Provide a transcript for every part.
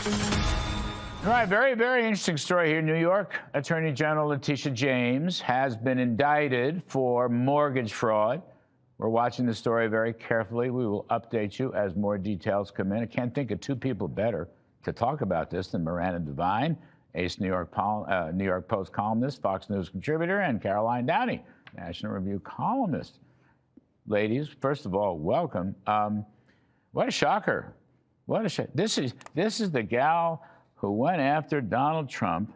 All right, very, very interesting story here. New York Attorney General Letitia James has been indicted for mortgage fraud. We're watching the story very carefully. We will update you as more details come in. I can't think of two people better to talk about this than Miranda Devine, ace New York Post columnist, Fox News contributor, and Caroline Downey, National Review columnist. Ladies, first of all, welcome. What a shocker. What a shock. This is the gal who went after Donald Trump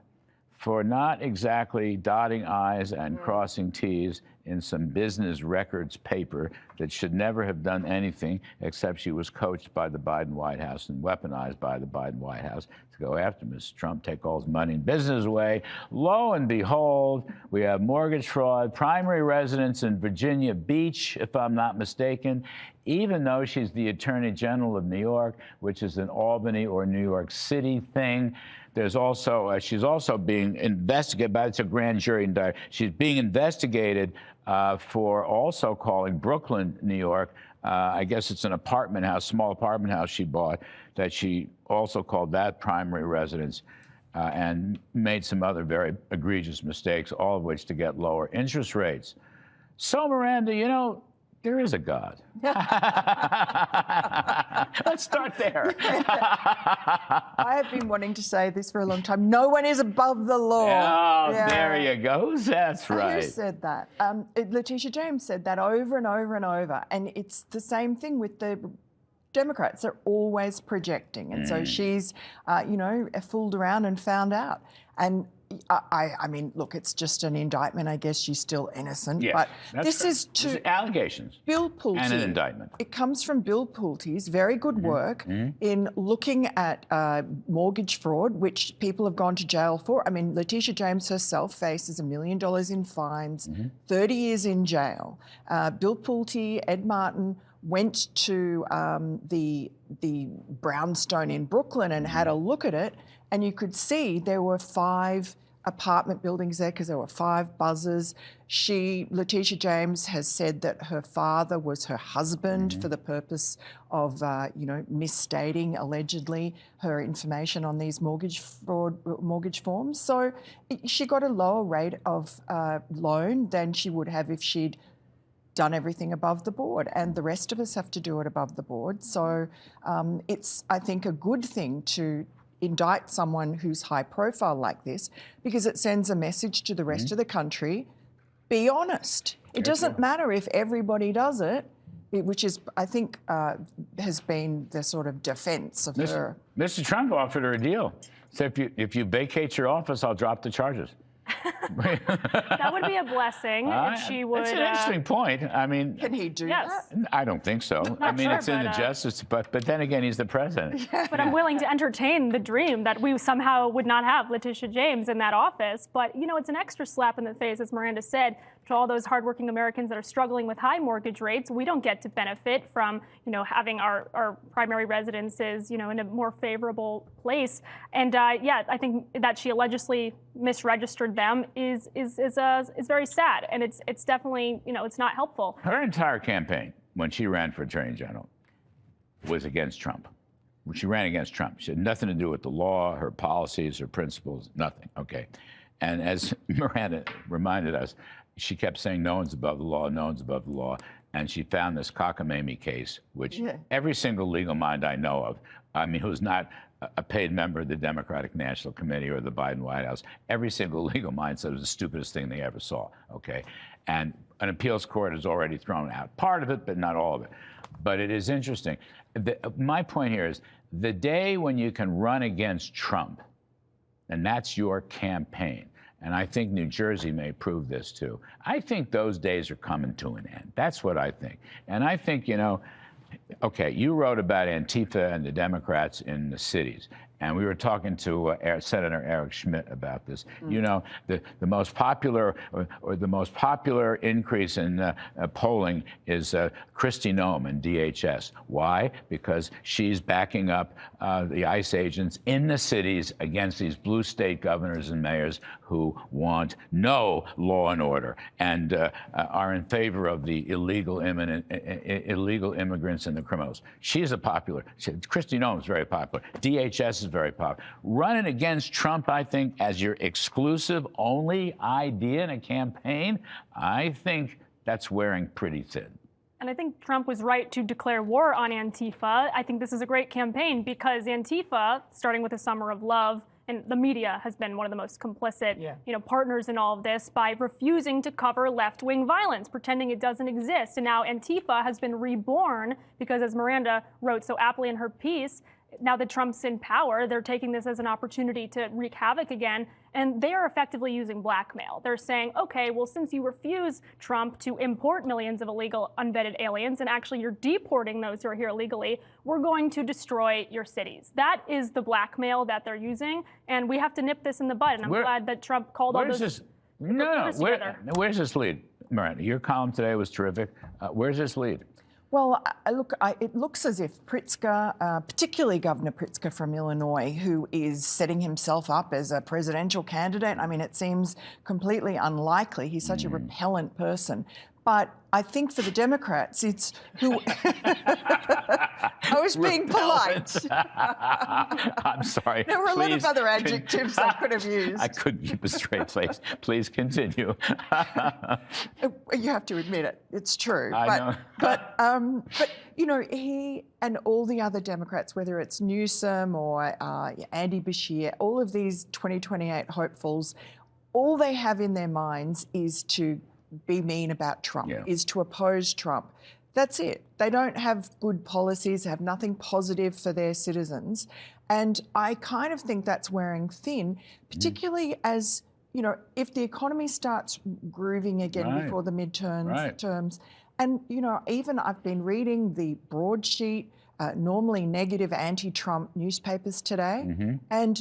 for not exactly dotting I's and crossing T's in some business records paper that should never have done anything except she was coached by the Biden White House and weaponized by the Biden White House to go after Mr. Trump, take all his money and business away. Lo and behold, we have mortgage fraud, primary residence in Virginia Beach, if I'm not mistaken, even though she's the Attorney General of New York, which is an Albany or New York City thing. There's also, she's also being investigated, but it's a grand jury indictment. She's being investigated for also calling Brooklyn, New York. I guess it's an apartment house, small apartment house she bought, that she also called that primary residence and made some other very egregious mistakes, all of which to get lower interest rates. So, Miranda, you know, there is a God. Let's start there. I have been wanting to say this for a long time. No one is above the law. Oh, yeah. There you go. That's right. Who said that? Letitia James said that over and over and over. And it's the same thing with the Democrats. They're always projecting. And so she's, you know, fooled around and found out. And I mean, look, it's just an indictment. I guess she's still innocent. Yes, but this is to allegations. Bill Pulte. And an indictment. It comes from Bill Pulte's very good work in looking at mortgage fraud, which people have gone to jail for. I mean, Letitia James herself faces $1 million in fines, 30 years in jail. Bill Pulte, Ed Martin went to the brownstone in Brooklyn and had a look at it, and you could see there were 5 apartment buildings there because there were 5 buzzers. Letitia James has said that her father was her husband for the purpose of, you know, misstating allegedly her information on these mortgage forms. So she got a lower rate of loan than she would have if she'd done everything above the board, and the rest of us have to do it above the board. So it's, I think, a good thing to indict someone who's high profile like this, because it sends a message to the rest of the country: be honest. It doesn't matter if everybody does it, which is, I think, has been the sort of defense of her. Mr. Trump offered her a deal. So if you vacate your office, I'll drop the charges. That would be a blessing if she would. That's an interesting point. I mean, can he do that? I don't think so. I mean, sure, it's in the justice, but then again, he's the president. But I'm willing to entertain the dream that we somehow would not have Letitia James in that office. But, you know, it's an extra slap in the face, as Miranda said, to all those hardworking Americans that are struggling with high mortgage rates. We don't get to benefit from, you know, having our primary residences, you know, in a more favorable place. And yeah, I think that she allegedly misregistered them is very sad, and it's definitely, you know, it's not helpful. Her entire campaign, when she ran for Attorney General, was against Trump. She ran against Trump. She had nothing to do with the law, her policies, her principles, nothing. Okay. And as Miranda reminded us, she kept saying no one's above the law, no one's above the law. And she found this cockamamie case, which every single legal mind I know of, I mean, who's not a paid member of the Democratic National Committee or the Biden White House, every single legal mind said it was the stupidest thing they ever saw, okay? And an appeals court has already thrown out part of it, but not all of it. But it is interesting. My point here is the day when you can run against Trump, and that's your campaign, and I think New Jersey may prove this too, I think those days are coming to an end. That's what I think. And I think, you know, okay, you wrote about Antifa and the Democrats in the cities, and we were talking to Senator Eric Schmidt about this. You know, the most popular or the most popular increase in polling is Kristi Noem in DHS. Why? Because she's backing up the ICE agents in the cities against these blue state governors and mayors who want no law and order and are in favor of the illegal immigrants delinquents and the criminals. She's a popular. Kristi Noem's very popular. DHS is very popular. Running against Trump, I think, as your exclusive only idea in a campaign, I think that's wearing pretty thin. And I think Trump was right to declare war on Antifa. I think this is a great campaign because Antifa, starting with the Summer of Love, and the media has been one of the most complicit, partners in all of this by refusing to cover left-wing violence, pretending it doesn't exist. And now Antifa has been reborn because, as Miranda wrote so aptly in her piece, now that Trump's in power, they're taking this as an opportunity to wreak havoc again. And they are effectively using blackmail. They're saying, okay, well, since you refuse, Trump, to import millions of illegal unvetted aliens, and actually you're deporting those who are here illegally, we're going to destroy your cities. That is the blackmail that they're using. And we have to nip this in the bud. And I'm glad that Trump called all those together. Where's this lead, Miranda? Your column today was terrific. Where's this lead? Well, it looks as if Pritzker, particularly Governor Pritzker from Illinois, who is setting himself up as a presidential candidate, I mean, it seems completely unlikely. He's such a repellent person. But I think for the Democrats, it's who... I was being polite. I'm sorry. There were a lot of other adjectives I could have used. I couldn't keep a straight face. Please continue. You have to admit it. It's true. I know. But you know, he and all the other Democrats, whether it's Newsom or Andy Beshear, all of these 2028 hopefuls, all they have in their minds is to be mean about Trump, is to oppose Trump. That's it. They don't have good policies, have nothing positive for their citizens. And I kind of think that's wearing thin, particularly as, you know, if the economy starts grooving again before the midterms, and, you know, even I've been reading the broadsheet, normally negative anti-Trump newspapers today, and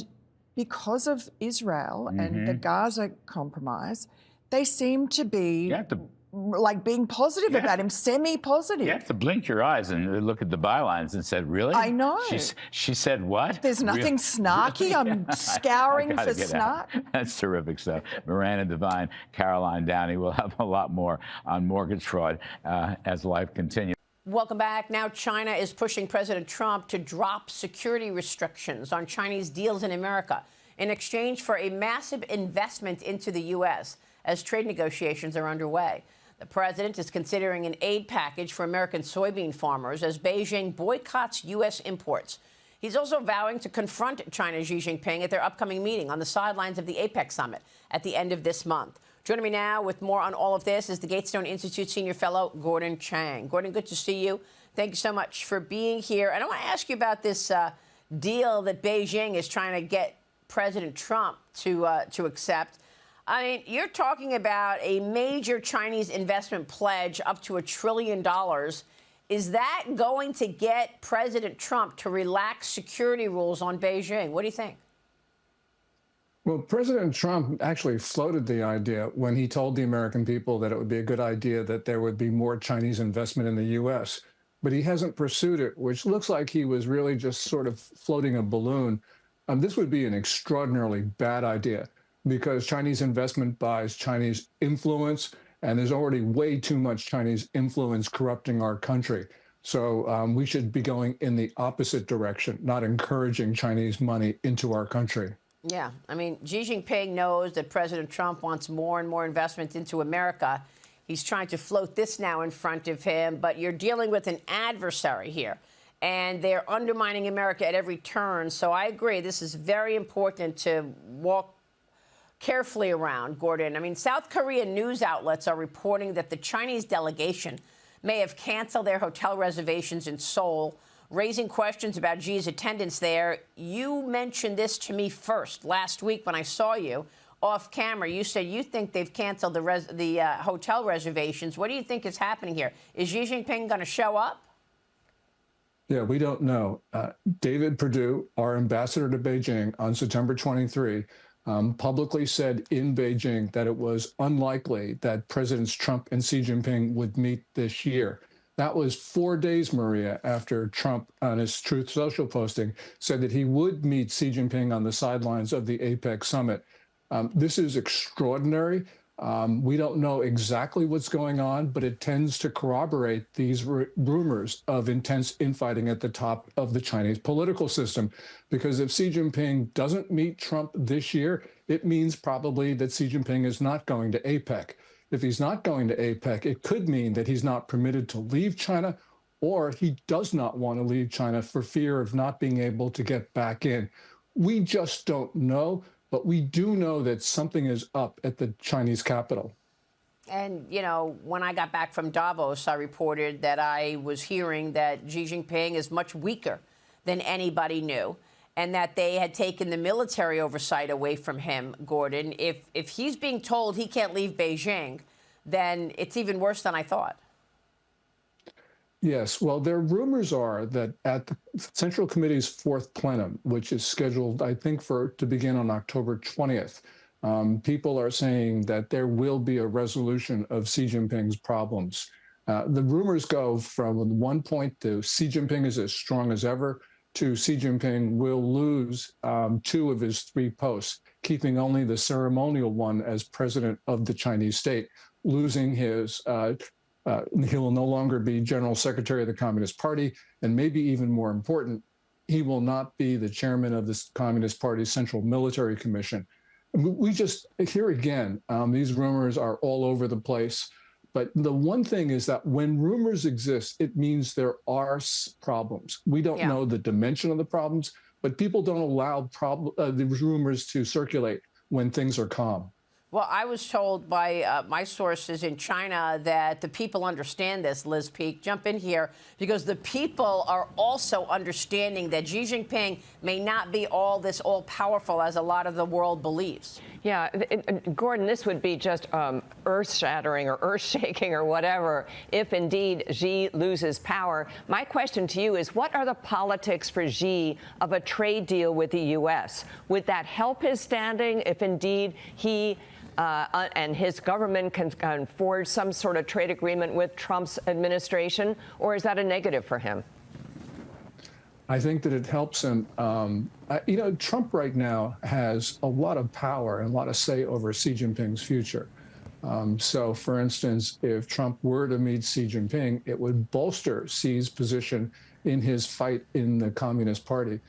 because of Israel and the Gaza compromise, they seem to be like being positive about him, semi-positive. You have to blink your eyes and look at the bylines and said, really? I know. She said what? There's nothing snarky. I'm scouring for snark. That's terrific stuff. Miranda Devine, Caroline Downey. We'll have a lot more on mortgage fraud as life continues. Welcome back. Now China is pushing President Trump to drop security restrictions on Chinese deals in America in exchange for a massive investment into the U.S. as trade negotiations are underway. The president is considering an aid package for American soybean farmers as Beijing boycotts U.S. imports. He's also vowing to confront China's Xi Jinping at their upcoming meeting on the sidelines of the APEC summit at the end of this month. Joining me now with more on all of this is the Gatestone Institute Senior Fellow, Gordon Chang. Gordon, good to see you. Thank you so much for being here. And I want to ask you about this deal that Beijing is trying to get President Trump to accept. I mean, you're talking about a major Chinese investment pledge up to $1 trillion. Is that going to get President Trump to relax security rules on Beijing? What do you think? Well, President Trump actually floated the idea when he told the American people that it would be a good idea that there would be more Chinese investment in the U.S. But he hasn't pursued it, which looks like he was really just sort of floating a balloon. This would be an extraordinarily bad idea because Chinese investment buys Chinese influence, and there's already way too much Chinese influence corrupting our country. So we should be going in the opposite direction, not encouraging Chinese money into our country. Yeah, I mean, Xi Jinping knows that President Trump wants more and more investment into America. He's trying to float this now in front of him, but you're dealing with an adversary here, and they're undermining America at every turn. So I agree, this is very important to walk carefully around, Gordon. I mean, South Korean news outlets are reporting that the Chinese delegation may have canceled their hotel reservations in Seoul, raising questions about Xi's attendance there. You mentioned this to me first last week when I saw you off camera. You said you think they've canceled the hotel reservations. What do you think is happening here? Is Xi Jinping going to show up? Yeah, we don't know. David Perdue, our ambassador to Beijing on September 23, publicly said in Beijing that it was unlikely that Presidents Trump and Xi Jinping would meet this year. That was 4 days, Maria, after Trump, on his Truth Social posting, said that he would meet Xi Jinping on the sidelines of the APEC summit. This is extraordinary. We don't know exactly what's going on, but it tends to corroborate these rumors of intense infighting at the top of the Chinese political system. Because if Xi Jinping doesn't meet Trump this year, it means probably that Xi Jinping is not going to APEC. If he's not going to APEC, it could mean that he's not permitted to leave China, or he does not want to leave China for fear of not being able to get back in. We just don't know, but we do know that something is up at the Chinese capital. And, you know, when I got back from Davos, I reported that I was hearing that Xi Jinping is much weaker than anybody knew, and that they had taken the military oversight away from him, Gordon. If he's being told he can't leave Beijing, then it's even worse than I thought. Yes, well, there rumors are that at the Central Committee's fourth plenum, which is scheduled, I think, to begin on October 20th, people are saying that there will be a resolution of Xi Jinping's problems. The rumors go from one point to Xi Jinping is as strong as ever, to Xi Jinping will lose 2 of his 3 posts, keeping only the ceremonial one as president of the Chinese state, losing his he will no longer be general secretary of the Communist Party, and maybe even more important, he will not be the chairman of the Communist Party's Central Military Commission. We just, here again, these rumors are all over the place. But the one thing is that when rumors exist, it means there are problems. We don't know the dimension of the problems, but people don't allow the rumors to circulate when things are calm. Well, I was told by my sources in China that the people understand this. Liz Peek, jump in here, because the people are also understanding that Xi Jinping may not be all powerful as a lot of the world believes. Yeah, Gordon, this would be just earth-shattering or earth-shaking or whatever if indeed Xi loses power. My question to you is, what are the politics for Xi of a trade deal with the U.S.? Would that help his standing if indeed he and his government can forge some sort of trade agreement with Trump's administration, or is that a negative for him? I think that it helps him. You know, Trump right now has a lot of power and a lot of say over Xi Jinping's future. So, for instance, if Trump were to meet Xi Jinping, it would bolster Xi's position in his fight in the Communist Party.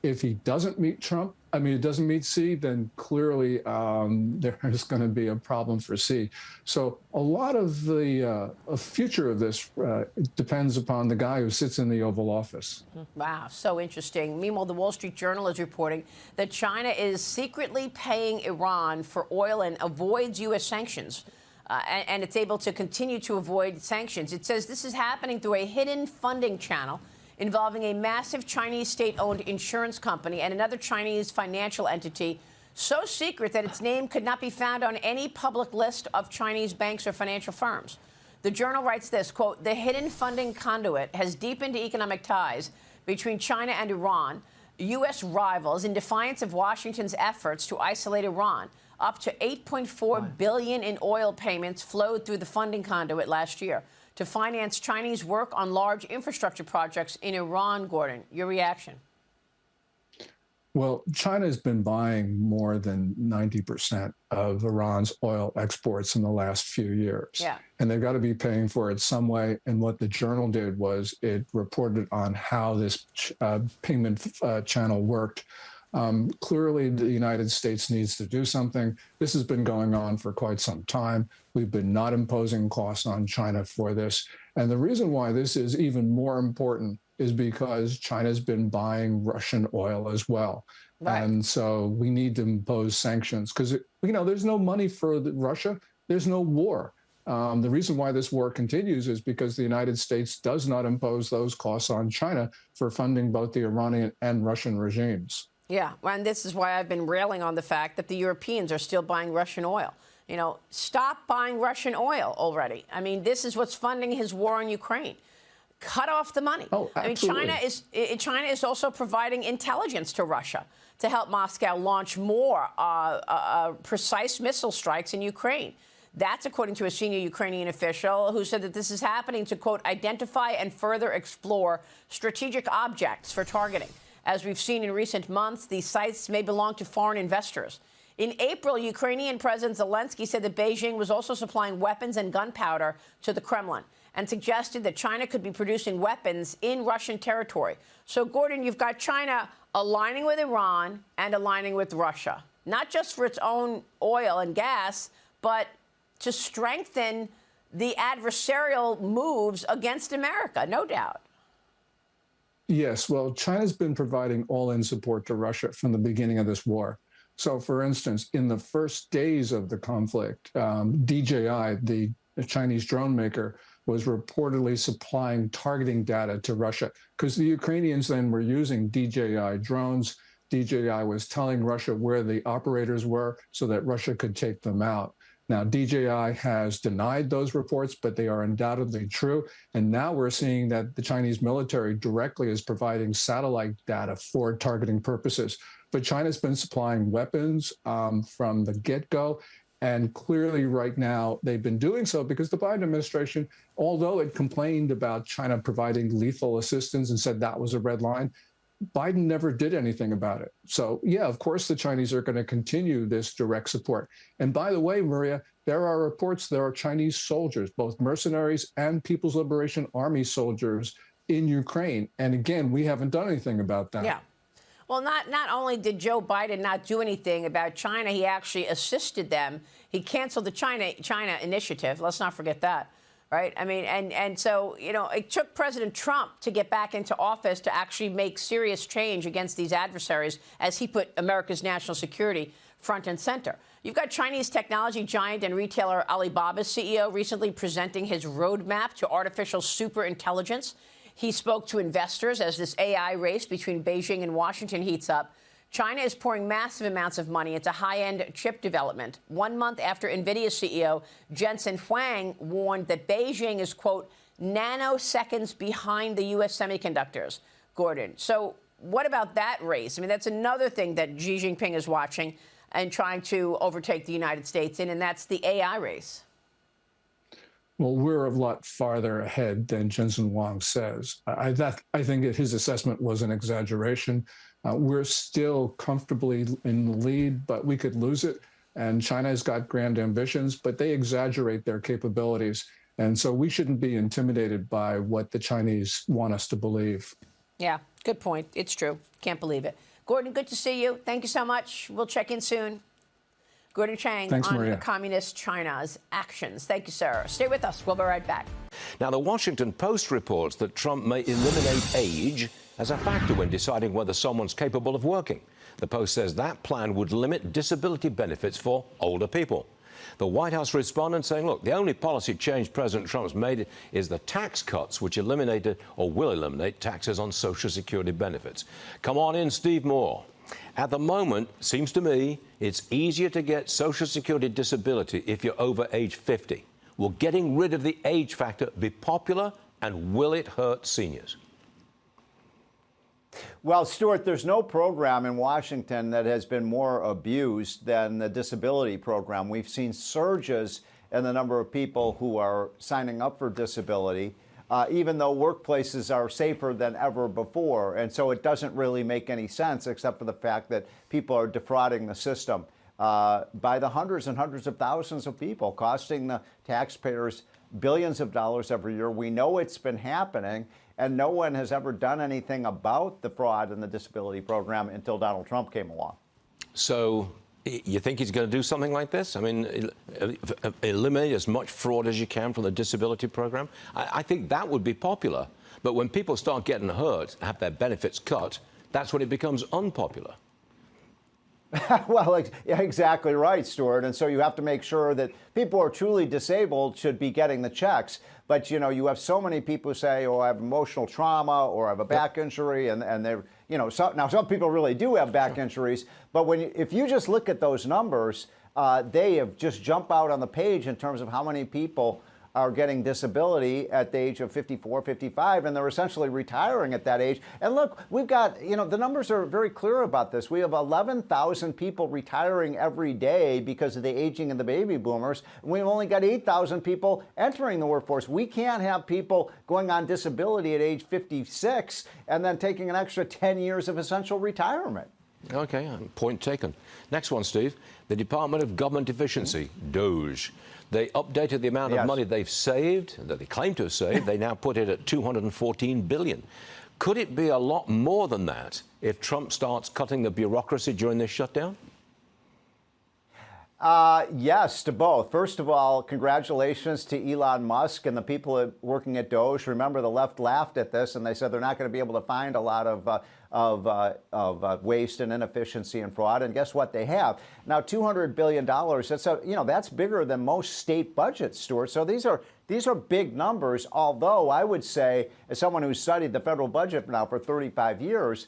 If he doesn't meet Trump, it doesn't meet Xi, then clearly there's going to be a problem for Xi. So a lot of the future of this depends upon the guy who sits in the Oval Office. Wow, so interesting. Meanwhile, the Wall Street Journal is reporting that China is secretly paying Iran for oil and avoids U.S. sanctions. And it's able to continue to avoid sanctions. It says this is happening through a hidden funding channel involving a massive Chinese state-owned insurance company and another Chinese financial entity, so secret that its name could not be found on any public list of Chinese banks or financial firms. The Journal writes this, quote, "The hidden funding conduit has deepened economic ties between China and Iran, U.S. rivals, in defiance of Washington's efforts to isolate Iran. Up to $8.4 billion in oil payments flowed through the funding conduit last year to finance Chinese work on large infrastructure projects in Iran." Gordon, your reaction? Well, China's been buying more than 90% of Iran's oil exports in the last few years. Yeah. And they've got to be paying for it some way. And what the Journal did was it reported on how this payment channel worked. Clearly, the United States needs to do something. This has been going on for quite some time. We've been not imposing costs on China for this. And the reason why this is even more important is because China's been buying Russian oil as well. Right. And so we need to impose sanctions because, there's no money for Russia. There's no war. The reason why this war continues is because the United States does not impose those costs on China for funding both the Iranian and Russian regimes. Yeah, and this is why I've been railing on the fact that the Europeans are still buying Russian oil. Stop buying Russian oil already. This is what's funding his war on Ukraine. Cut off the money. Oh, absolutely. China is also providing intelligence to Russia to help Moscow launch more precise missile strikes in Ukraine. That's according to a senior Ukrainian official who said that this is happening to, quote, identify and further explore strategic objects for targeting. As we've seen in recent months, these sites may belong to foreign investors. In April, Ukrainian President Zelensky said that Beijing was also supplying weapons and gunpowder to the Kremlin and suggested that China could be producing weapons in Russian territory. So, Gordon, you've got China aligning with Iran and aligning with Russia, not just for its own oil and gas, but to strengthen the adversarial moves against America, no doubt. Yes, well, China's been providing all-in support to Russia from the beginning of this war. So, for instance, in the first days of the conflict, DJI, the Chinese drone maker, was reportedly supplying targeting data to Russia because the Ukrainians then were using DJI drones. DJI was telling Russia where the operators were so that Russia could take them out. Now, DJI has denied those reports, but they are undoubtedly true. And now we're seeing that the Chinese military directly is providing satellite data for targeting purposes. But China's been supplying weapons from the get-go. And clearly right now, they've been doing so because the Biden administration, although it complained about China providing lethal assistance and said that was a red line, Biden never did anything about it. So, yeah, of course, the Chinese are going to continue this direct support. And by the way, Maria, there are reports there are Chinese soldiers, both mercenaries and People's Liberation Army soldiers in Ukraine. And again, we haven't done anything about that. Yeah. Well, not only did Joe Biden not do anything about China, he actually assisted them. He canceled the China initiative. Let's not forget that. Right. I mean, and so, you know, it took President Trump to get back into office to actually make serious change against these adversaries as he put America's national security front and center. You've got Chinese technology giant and retailer Alibaba's CEO recently presenting his roadmap to artificial superintelligence. He spoke to investors as this AI race between Beijing and Washington heats up. China is pouring massive amounts of money into high-end chip development. 1 month after NVIDIA CEO Jensen Huang warned that Beijing is, quote, nanoseconds behind the U.S. semiconductors. Gordon, so what about that race? I mean, that's another thing that Xi Jinping is watching and trying to overtake the United States in, and that's the AI race. Well, we're a lot farther ahead than Jensen Huang says. I think that his assessment was an exaggeration. We're still comfortably in the lead, but we could lose it. And China's got grand ambitions, but they exaggerate their capabilities. And so we shouldn't be intimidated by what the Chinese want us to believe. Yeah, good point. It's true. Can't believe it. Gordon, good to see you. Thank you so much. We'll check in soon. Gordon Chang. Thanks, on Maria. Communist China's actions. Thank you, sir. Stay with us. We'll be right back. Now, the Washington Post reports that Trump may eliminate age as a factor when deciding whether someone's capable of working. The Post says that plan would limit disability benefits for older people. The White House responded saying, look, the only policy change President Trump's made is the tax cuts, which eliminated or will eliminate taxes on Social Security benefits. Come on in, Steve Moore. At the moment, seems to me, it's easier to get Social Security disability if you're over age 50. Will getting rid of the age factor be popular, and will it hurt seniors? Well, Stuart, there's no program in Washington that has been more abused than the disability program. We've seen surges in the number of people who are signing up for disability, even though workplaces are safer than ever before. And so it doesn't really make any sense, except for the fact that people are defrauding the system by the hundreds and hundreds of thousands of people, costing the taxpayers billions of dollars every year. We know it's been happening. And no one has ever done anything about the fraud in the disability program until Donald Trump came along. So you think he's going to do something like this? I mean, eliminate as much fraud as you can from the disability program? I think that would be popular. But when people start getting hurt, have their benefits cut, that's when it becomes unpopular. Well, yeah, exactly right, Stuart. And so you have to make sure that people who are truly disabled should be getting the checks. But, you know, you have so many people who say, oh, I have emotional trauma or I have a back injury. And they're, you know, now some people really do have back injuries. But if you just look at those numbers, they have just jumped out on the page in terms of how many people are getting disability at the age of 54, 55, and they're essentially retiring at that age. And look, we've got, you know, the numbers are very clear about this. We have 11,000 people retiring every day because of the aging of the baby boomers. And we've only got 8,000 people entering the workforce. We can't have people going on disability at age 56 and then taking an extra 10 years of essential retirement. Okay, point taken. Next one, Steve. The Department of Government Efficiency, DOGE. They updated the amount of money they've saved, that they claim to have saved. They now put it at $214 billion. Could it be a lot more than that if Trump starts cutting the bureaucracy during this shutdown? Yes, to both. First of all, congratulations to Elon Musk and the people working at Doge. Remember, the left laughed at this and they said they're not going to be able to find a lot of waste and inefficiency and fraud. And guess what? They have. Now, $200 billion. That's bigger than most state budgets, Stuart. So these are big numbers. Although I would say, as someone who's studied the federal budget now for 35 years,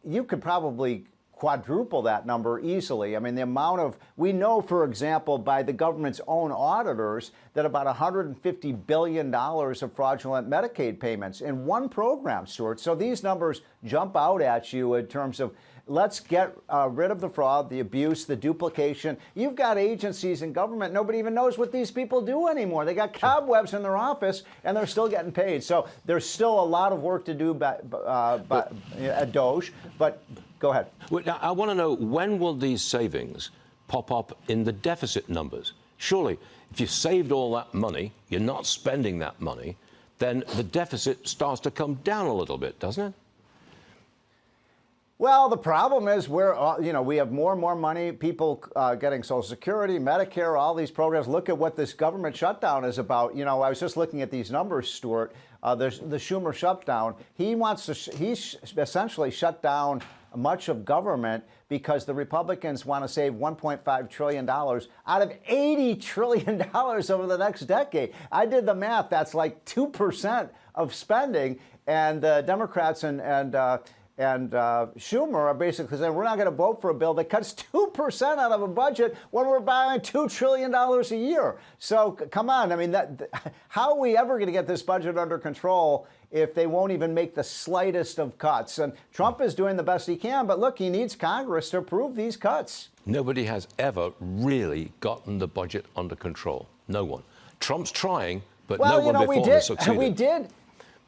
you could probably quadruple that number easily. I mean, the amount of, we know, for example, by the government's own auditors, that about $150 billion of fraudulent Medicaid payments in one program, Stuart. So these numbers jump out at you in terms of, let's get rid of the fraud, the abuse, the duplication. You've got agencies in government, nobody even knows what these people do anymore. They got cobwebs in their office and they're still getting paid. So there's still a lot of work to do at Doge, but go ahead. Well, now, I want to know, when will these savings pop up in the deficit numbers? Surely, if you saved all that money, you're not spending that money, then the deficit starts to come down a little bit, doesn't it? Well, the problem is we have more and more money, people getting Social Security, Medicare, all these programs. Look at what this government shutdown is about. I was just looking at these numbers, Stuart. There's the Schumer shutdown. He's essentially shut down much of government because the Republicans want to save $1.5 trillion out of $80 trillion over the next decade. I did the math. That's like 2% of spending. And the Democrats and Schumer are basically saying we're not going to vote for a bill that cuts 2% out of a budget when we're buying $2 trillion a year. So come on. I mean, how are we ever going to get this budget under control if they won't even make the slightest of cuts? And Trump is doing the best he can, but look, he needs Congress to approve these cuts. Nobody has ever really gotten the budget under control. No one. Trump's trying, but no one before has succeeded. We did.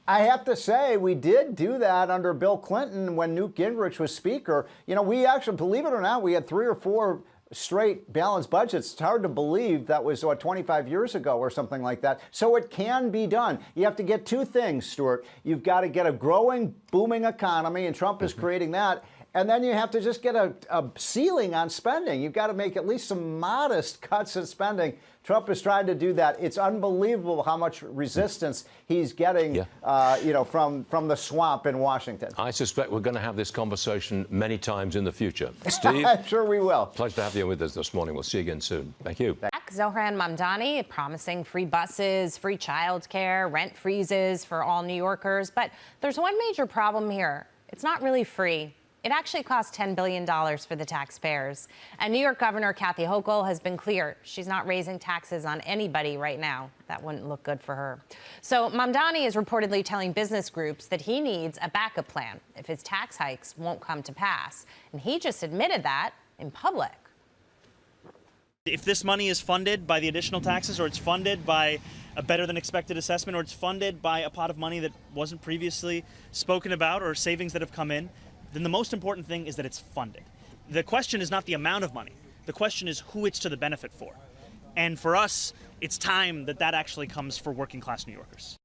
I have to say, we did do that under Bill Clinton when Newt Gingrich was Speaker. We actually, believe it or not, we had 3 or 4 straight balanced budgets. It's hard to believe that was 25 years ago or something like that. So it can be done. You have to get 2 things, Stuart. You've got to get a growing, booming economy, and Trump is creating that. And then you have to just get a ceiling on spending. You've got to make at least some modest cuts in spending. Trump is trying to do that. It's unbelievable how much resistance he's getting, from the swamp in Washington. I suspect we're going to have this conversation many times in the future. Steve? I'm sure we will. Pleasure to have you with us this morning. We'll see you again soon. Thank you. Zohran Mamdani promising free buses, free childcare, rent freezes for all New Yorkers. But there's one major problem here. It's not really free. It actually costs $10 billion for the taxpayers. And New York Governor Kathy Hochul has been clear she's not raising taxes on anybody right now. That wouldn't look good for her. So Mamdani is reportedly telling business groups that he needs a backup plan if his tax hikes won't come to pass. And he just admitted that in public. If this money is funded by the additional taxes, or it's funded by a better than expected assessment, or it's funded by a pot of money that wasn't previously spoken about, or savings that have come in, then the most important thing is that it's funded. The question is not the amount of money. The question is who it's to the benefit for. And for us, it's time that that actually comes for working class New Yorkers.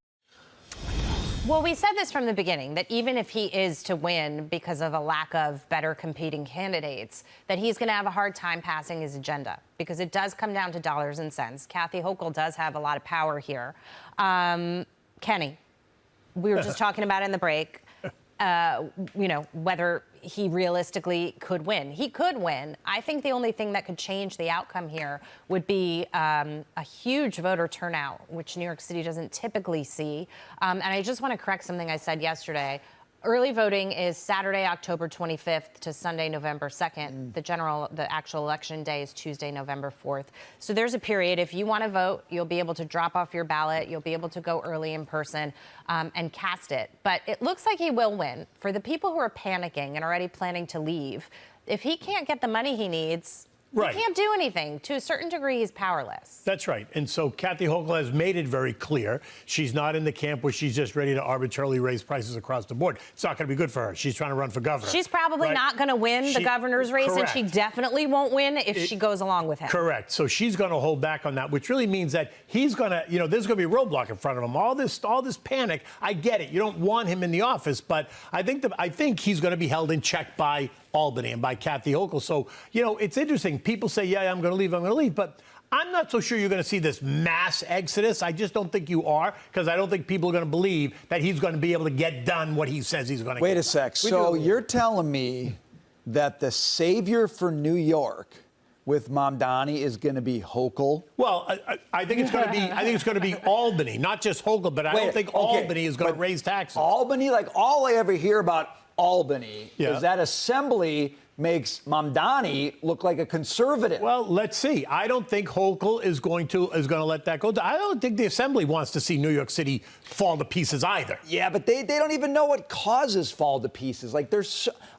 Well, we said this from the beginning, that even if he is to win because of a lack of better competing candidates, that he's going to have a hard time passing his agenda, because it does come down to dollars and cents. Kathy Hochul does have a lot of power here. Kenny, we were just talking about in the break, whether he realistically could win. He could win. I think the only thing that could change the outcome here would be a huge voter turnout, which New York City doesn't typically see. And I just want to correct something I said yesterday. Early voting is Saturday, October 25th to Sunday, November 2nd. The actual election day is Tuesday, November 4th. So there's a period. If you want to vote, you'll be able to drop off your ballot. You'll be able to go early in person and cast it. But it looks like he will win. For the people who are panicking and already planning to leave, if he can't get the money he needs, Right. He can't do anything. To a certain degree, he's powerless. That's right. And so Kathy Hochul has made it very clear she's not in the camp where she's just ready to arbitrarily raise prices across the board. It's not going to be good for her. She's trying to run for governor. She's probably not going to win the governor's race, correct. and she definitely won't win if she goes along with him. Correct. So she's going to hold back on that, which really means that he's going to, there's going to be a roadblock in front of him. All this panic, I get it. You don't want him in the office, but I think he's going to be held in check by Albany and by Kathy Hochul. So, it's interesting. People say, yeah, I'm going to leave. But I'm not so sure you're going to see this mass exodus. I just don't think you are, because I don't think people are going to believe that he's going to be able to get done what he says he's going to get. Wait a sec. So you're telling me that the savior for New York with Mamdani is going to be Hochul? Well, I think it's going to be. I think it's going to be Albany, not just Hochul. But I don't think Albany is going to raise taxes. Albany, like all I ever hear about Albany is that assembly makes Mamdani look like a conservative. Well, let's see. I don't think Hochul is going to let that go. I don't think the assembly wants to see New York City fall to pieces either. Yeah, but they don't even know what causes fall to pieces. Like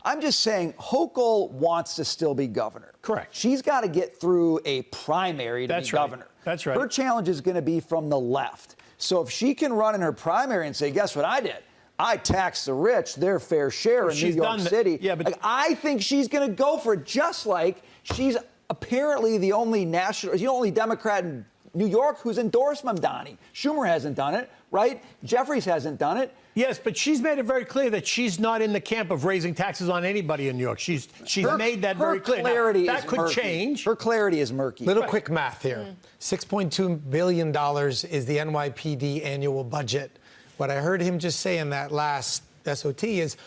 I'm just saying Hochul wants to still be governor. Correct. She's got to get through a primary to be governor. That's right. Her challenge is going to be from the left. So if she can run in her primary and say, guess what I did? I tax the rich their fair share in New York City. Yeah, but I think she's going to go for it, just like she's apparently the only Democrat in New York who's endorsed Mamdani. Schumer hasn't done it, right? Jeffries hasn't done it. Yes, but she's made it very clear that she's not in the camp of raising taxes on anybody in New York. She's made that very clear. Clarity now, that is could murky. change. Her clarity is murky. Little quick math here. $6.2 billion is the NYPD annual budget. What I heard him just say in that last SOT is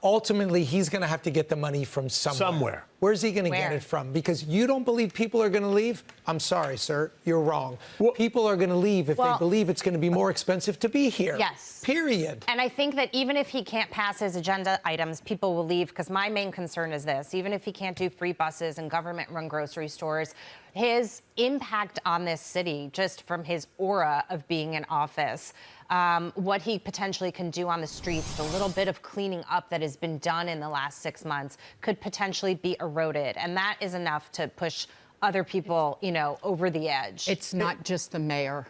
ultimately he's going to have to get the money from somewhere. Where's he going to get it from? Because you don't believe people are going to leave? I'm sorry, sir. You're wrong. People are going to leave if they believe it's going to be more expensive to be here. Yes. Period. And I think that even if he can't pass his agenda items, people will leave, because my main concern is this. Even if he can't do free buses and government-run grocery stores, his impact on this city, just from his aura of being in office, what he potentially can do on the streets, the little bit of cleaning up that has been done in the last 6 months could potentially be eroded. And that is enough to push other people, over the edge. It's not just the mayor.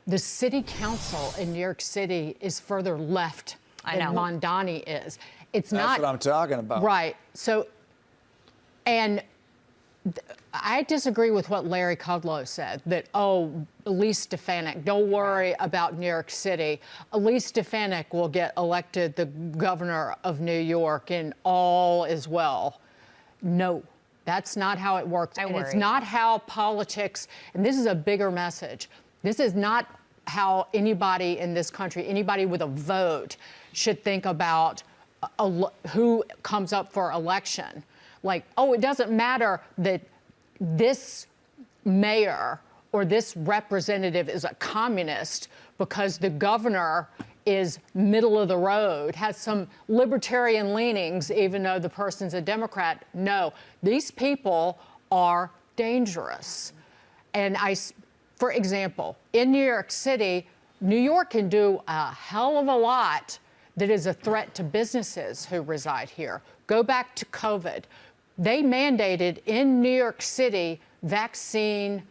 The city council in New York City is further left than Mamdani is. It's not. That's what I'm talking about. Right. So, and I disagree with what Larry Kudlow said, that, Elise Stefanik, don't worry about New York City. Elise Stefanik will get elected the governor of New York and all is well. No, that's not how it works. And it's not how politics, and this is a bigger message, this is not how anybody in this country, anybody with a vote, should think about who comes up for election. Like, it doesn't matter that this mayor or this representative is a communist because the governor is middle of the road, has some libertarian leanings, even though the person's a Democrat. No, these people are dangerous. And for example, in New York City, New York can do a hell of a lot that is a threat to businesses who reside here. Go back to COVID. They mandated in New York City vaccine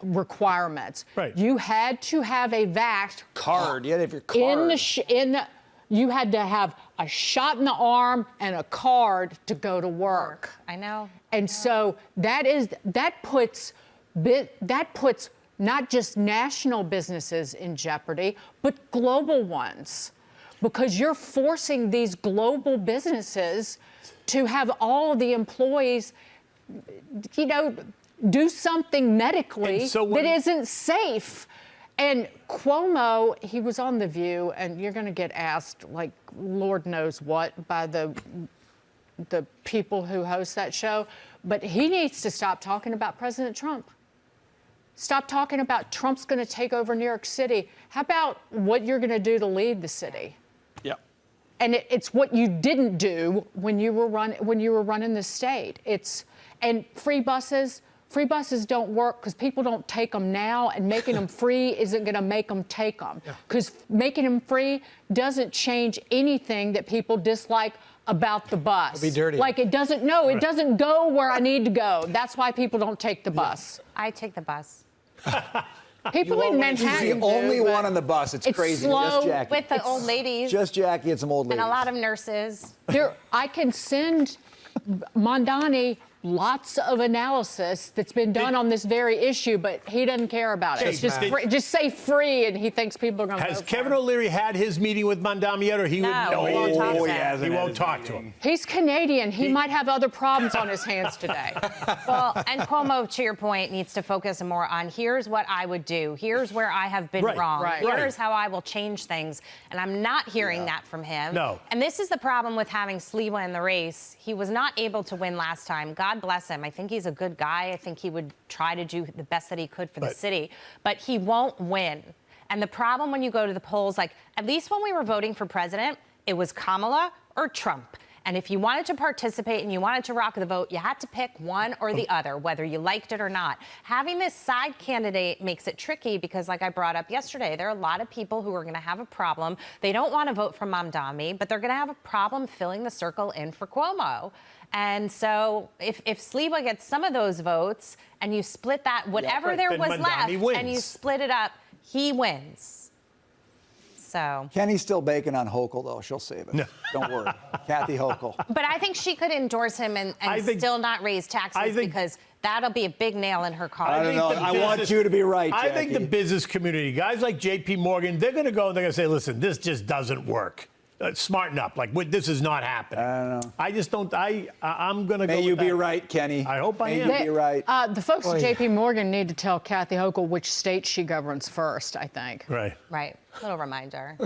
requirements. Right. You had to have a vax card. You had to have your card. You had to have a shot in the arm and a card to go to work. I know. And so that puts not just national businesses in jeopardy, but global ones, because you're forcing these global businesses to have all of the employees, do something medically that isn't safe. And Cuomo, he was on The View, and you're going to get asked, like, Lord knows what by the people who host that show. But he needs to stop talking about President Trump. Stop talking about Trump's going to take over New York City. How about what you're going to do to lead the city? Yeah. And it's what you didn't do when you were running the state. And free buses don't work because people don't take them now, and making them free isn't going to make them take them. Because making them free doesn't change anything that people dislike about the bus. It'll be dirty. Like it doesn't. No, it doesn't go where I need to go. That's why people don't take the bus. I take the bus. People in Manhattan. She's the only one on the bus. It's crazy. Slow Just Jackie. With the old ladies. Just Jackie and some old ladies. And a lot of nurses. I can send Mondani lots of analysis that's been done on this very issue, but he doesn't care about it. It's just just say free, and he thinks people are going to. Has Kevin O'Leary had his meeting with Mondani yet, or he No, would? he won't talk to him. He won't talk to him. He's Canadian. He might have other problems on his hands today. Well, and Cuomo, to your point, needs to focus more on here's what I would do. Here's where I have been wrong. Here's how I will change things. And I'm not hearing that from him. No. And this is the problem with having Sliwa in the race. He was not able to win last time. God bless him. I think he's a good guy. I think he would try to do the best that he could for the city. But he won't win. And the problem when you go to the polls, like at least when we were voting for president, it was Kamala or Trump. And if you wanted to participate and you wanted to rock the vote, you had to pick one or the other, whether you liked it or not. Having this side candidate makes it tricky because, like I brought up yesterday, there are a lot of people who are going to have a problem. They don't want to vote for Mamdani, but they're going to have a problem filling the circle in for Cuomo. And so if Sliwa gets some of those votes and you split that, whatever there was left, and you split it up, he wins. So Kenny's still baking on Hochul, though. She'll save it. No. Don't worry. Kathy Hochul. But I think she could endorse him and still not raise taxes because that'll be a big nail in her car. I don't know. I want you to be right, Jackie. I think the business community, guys like J.P. Morgan, they're going to go and they're going to say, listen, this just doesn't work. Smarten up. Like, this is not happening. I don't know. I just don't. I'm going to go. May you with be that. right, Kenny. I hope I am. May you be right. The folks at J.P. Morgan need to tell Kathy Hochul which state she governs first, I think. Right. Right. Little reminder.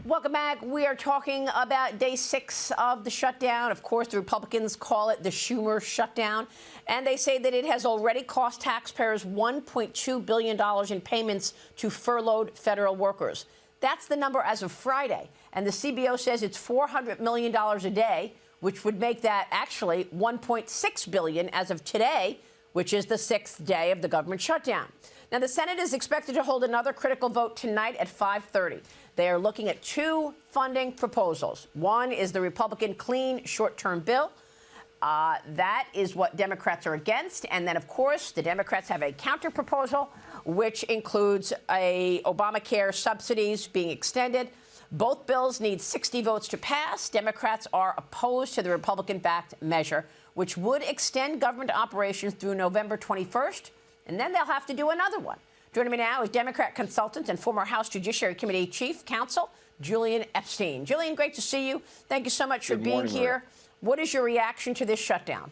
Welcome back. We are talking about day 6 of the shutdown. Of course, the Republicans call it the Schumer shutdown. And they say that it has already cost taxpayers $1.2 billion in payments to furloughed federal workers. That's the number as of Friday. And the CBO says it's $400 million a day, which would make that actually $1.6 billion as of today, which is the 6th day of the government shutdown. Now, the Senate is expected to hold another critical vote tonight at 5:30. They are looking at 2 funding proposals. One is the Republican clean short-term bill. That is what Democrats are against. And then, of course, the Democrats have a counter-proposal, which includes Obamacare subsidies being extended. Both bills need 60 votes to pass. Democrats are opposed to the Republican-backed measure, which would extend government operations through November 21st. And then they'll have to do another one. Joining me now is Democrat consultant and former House Judiciary Committee Chief Counsel, Julian Epstein. Julian, great to see you. Thank you so much for being here. What is your reaction to this shutdown?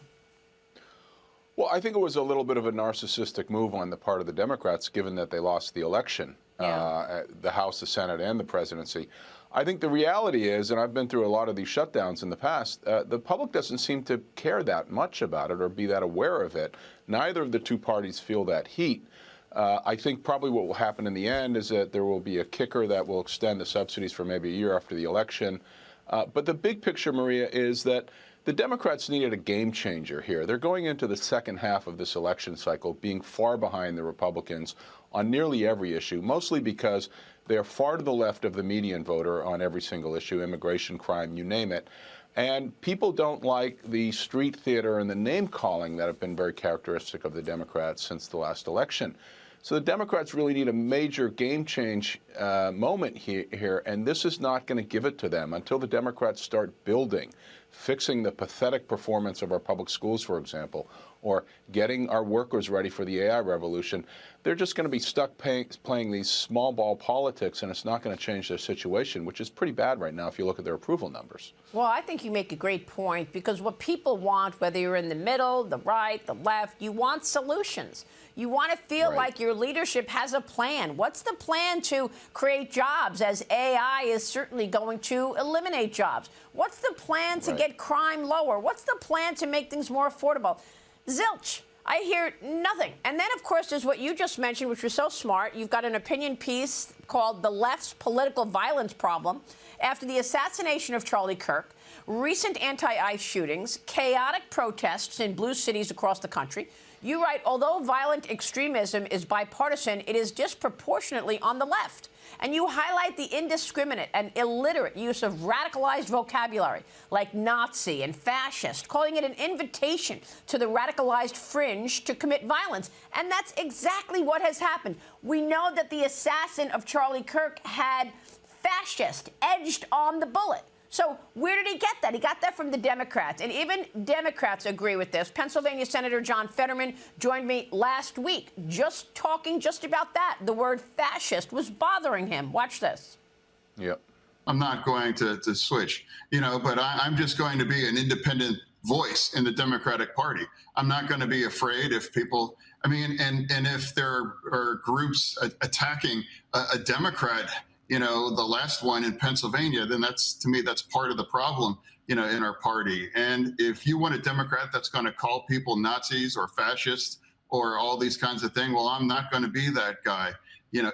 Well, I think it was a little bit of a narcissistic move on the part of the Democrats, given that they lost the election, the House, the Senate, and the presidency. I think the reality is, and I've been through a lot of these shutdowns in the past, the public doesn't seem to care that much about it or be that aware of it. Neither of the two parties feel that heat. I think probably what will happen in the end is that there will be a kicker that will extend the subsidies for maybe a year after the election. But the big picture, Maria, is that the Democrats needed a game changer here. They're going into the second half of this election cycle being far behind the Republicans on nearly every issue, mostly because they're far to the left of the median voter on every single issue, immigration, crime, you name it. And people don't like the street theater and the name-calling that have been very characteristic of the Democrats since the last election. So the Democrats really need a major game change moment here, and this is not going to give it to them until the Democrats start building, fixing the pathetic performance of our public schools, for example, or getting our workers ready for the AI revolution. They're just going to be stuck playing these small ball politics, and it's not going to change their situation, which is pretty bad right now if you look at their approval numbers. Well, I think you make a great point, because what people want, whether you're in the middle, the right, the left, you want solutions. You want to feel like your leadership has a plan. What's the plan to create jobs, as AI is certainly going to eliminate jobs? What's the plan to get crime lower? What's the plan to make things more affordable? Zilch. I hear nothing. And then, of course, there's what you just mentioned, which was so smart. You've got an opinion piece called The Left's Political Violence Problem. After the assassination of Charlie Kirk, recent anti-ICE shootings, chaotic protests in blue cities across the country. You write, although violent extremism is bipartisan, it is disproportionately on the left. And you highlight the indiscriminate and illiterate use of radicalized vocabulary like Nazi and fascist, calling it an invitation to the radicalized fringe to commit violence. And that's exactly what has happened. We know that the assassin of Charlie Kirk had fascist edged on the bullet. So where did he get that? He got that from the Democrats. And even Democrats agree with this. Pennsylvania Senator John Fetterman joined me last week just talking just about that. The word fascist was bothering him. Watch this. Yep. I'm not going to switch, but I'm just going to be an independent voice in the Democratic Party. I'm not going to be afraid if people, and if there are groups attacking a Democrat, the last one in Pennsylvania, then to me, that's part of the problem, in our party. And if you want a Democrat that's going to call people Nazis or fascists or all these kinds of things, well, I'm not going to be that guy.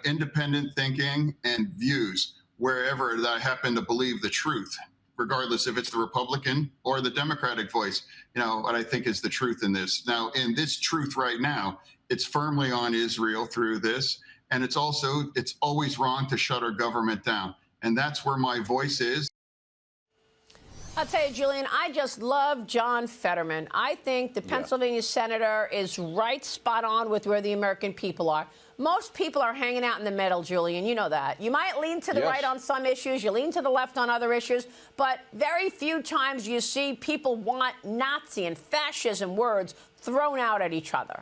Independent thinking and views, wherever I happen to believe the truth, regardless if it's the Republican or the Democratic voice, what I think is the truth in this. Now, in this truth right now, it's firmly on Israel through this. And it's always wrong to shut our government down. And that's where my voice is. I'll tell you, Julian, I just love John Fetterman. I think the Pennsylvania senator is right spot on with where the American people are. Most people are hanging out in the middle, Julian. You know that. You might lean to the right on some issues. You lean to the left on other issues. But very few times you see people want Nazi and fascism words thrown out at each other.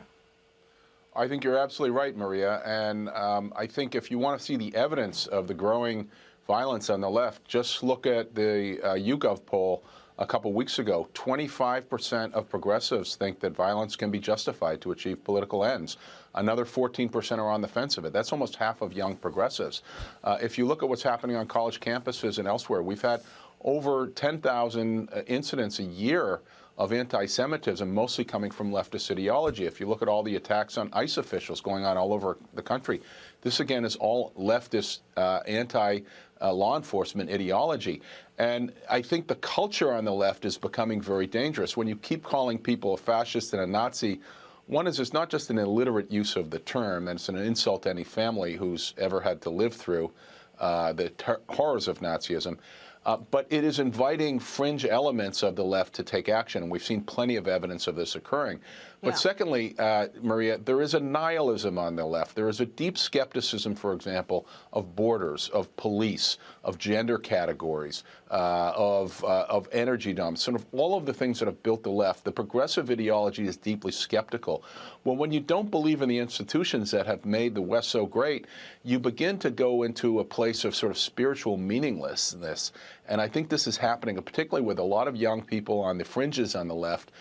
I think you're absolutely right, Maria. And I think if you want to see the evidence of the growing violence on the left, just look at the YouGov poll a couple weeks ago. 25% of progressives think that violence can be justified to achieve political ends. Another 14% are on the fence of it. That's almost half of young progressives. If you look at what's happening on college campuses and elsewhere, we've had over 10,000 incidents a year of anti-Semitism, mostly coming from leftist ideology. If you look at all the attacks on ICE officials going on all over the country, this again is all leftist anti-law enforcement ideology. And I think the culture on the left is becoming very dangerous. When you keep calling people a fascist and a Nazi, one is it's not just an illiterate use of the term, and it's an insult to any family who's ever had to live through the horrors of Nazism. But it is inviting fringe elements of the left to take action, and we've seen plenty of evidence of this occurring. But secondly, Maria, there is a nihilism on the left. There is a deep skepticism, for example, of borders, of police, of gender categories, of energy dumps, sort of all of the things that have built the left. The progressive ideology is deeply skeptical. Well, when you don't believe in the institutions that have made the West so great, you begin to go into a place of sort of spiritual meaninglessness. And I think this is happening, particularly with a lot of young people on the fringes on the left.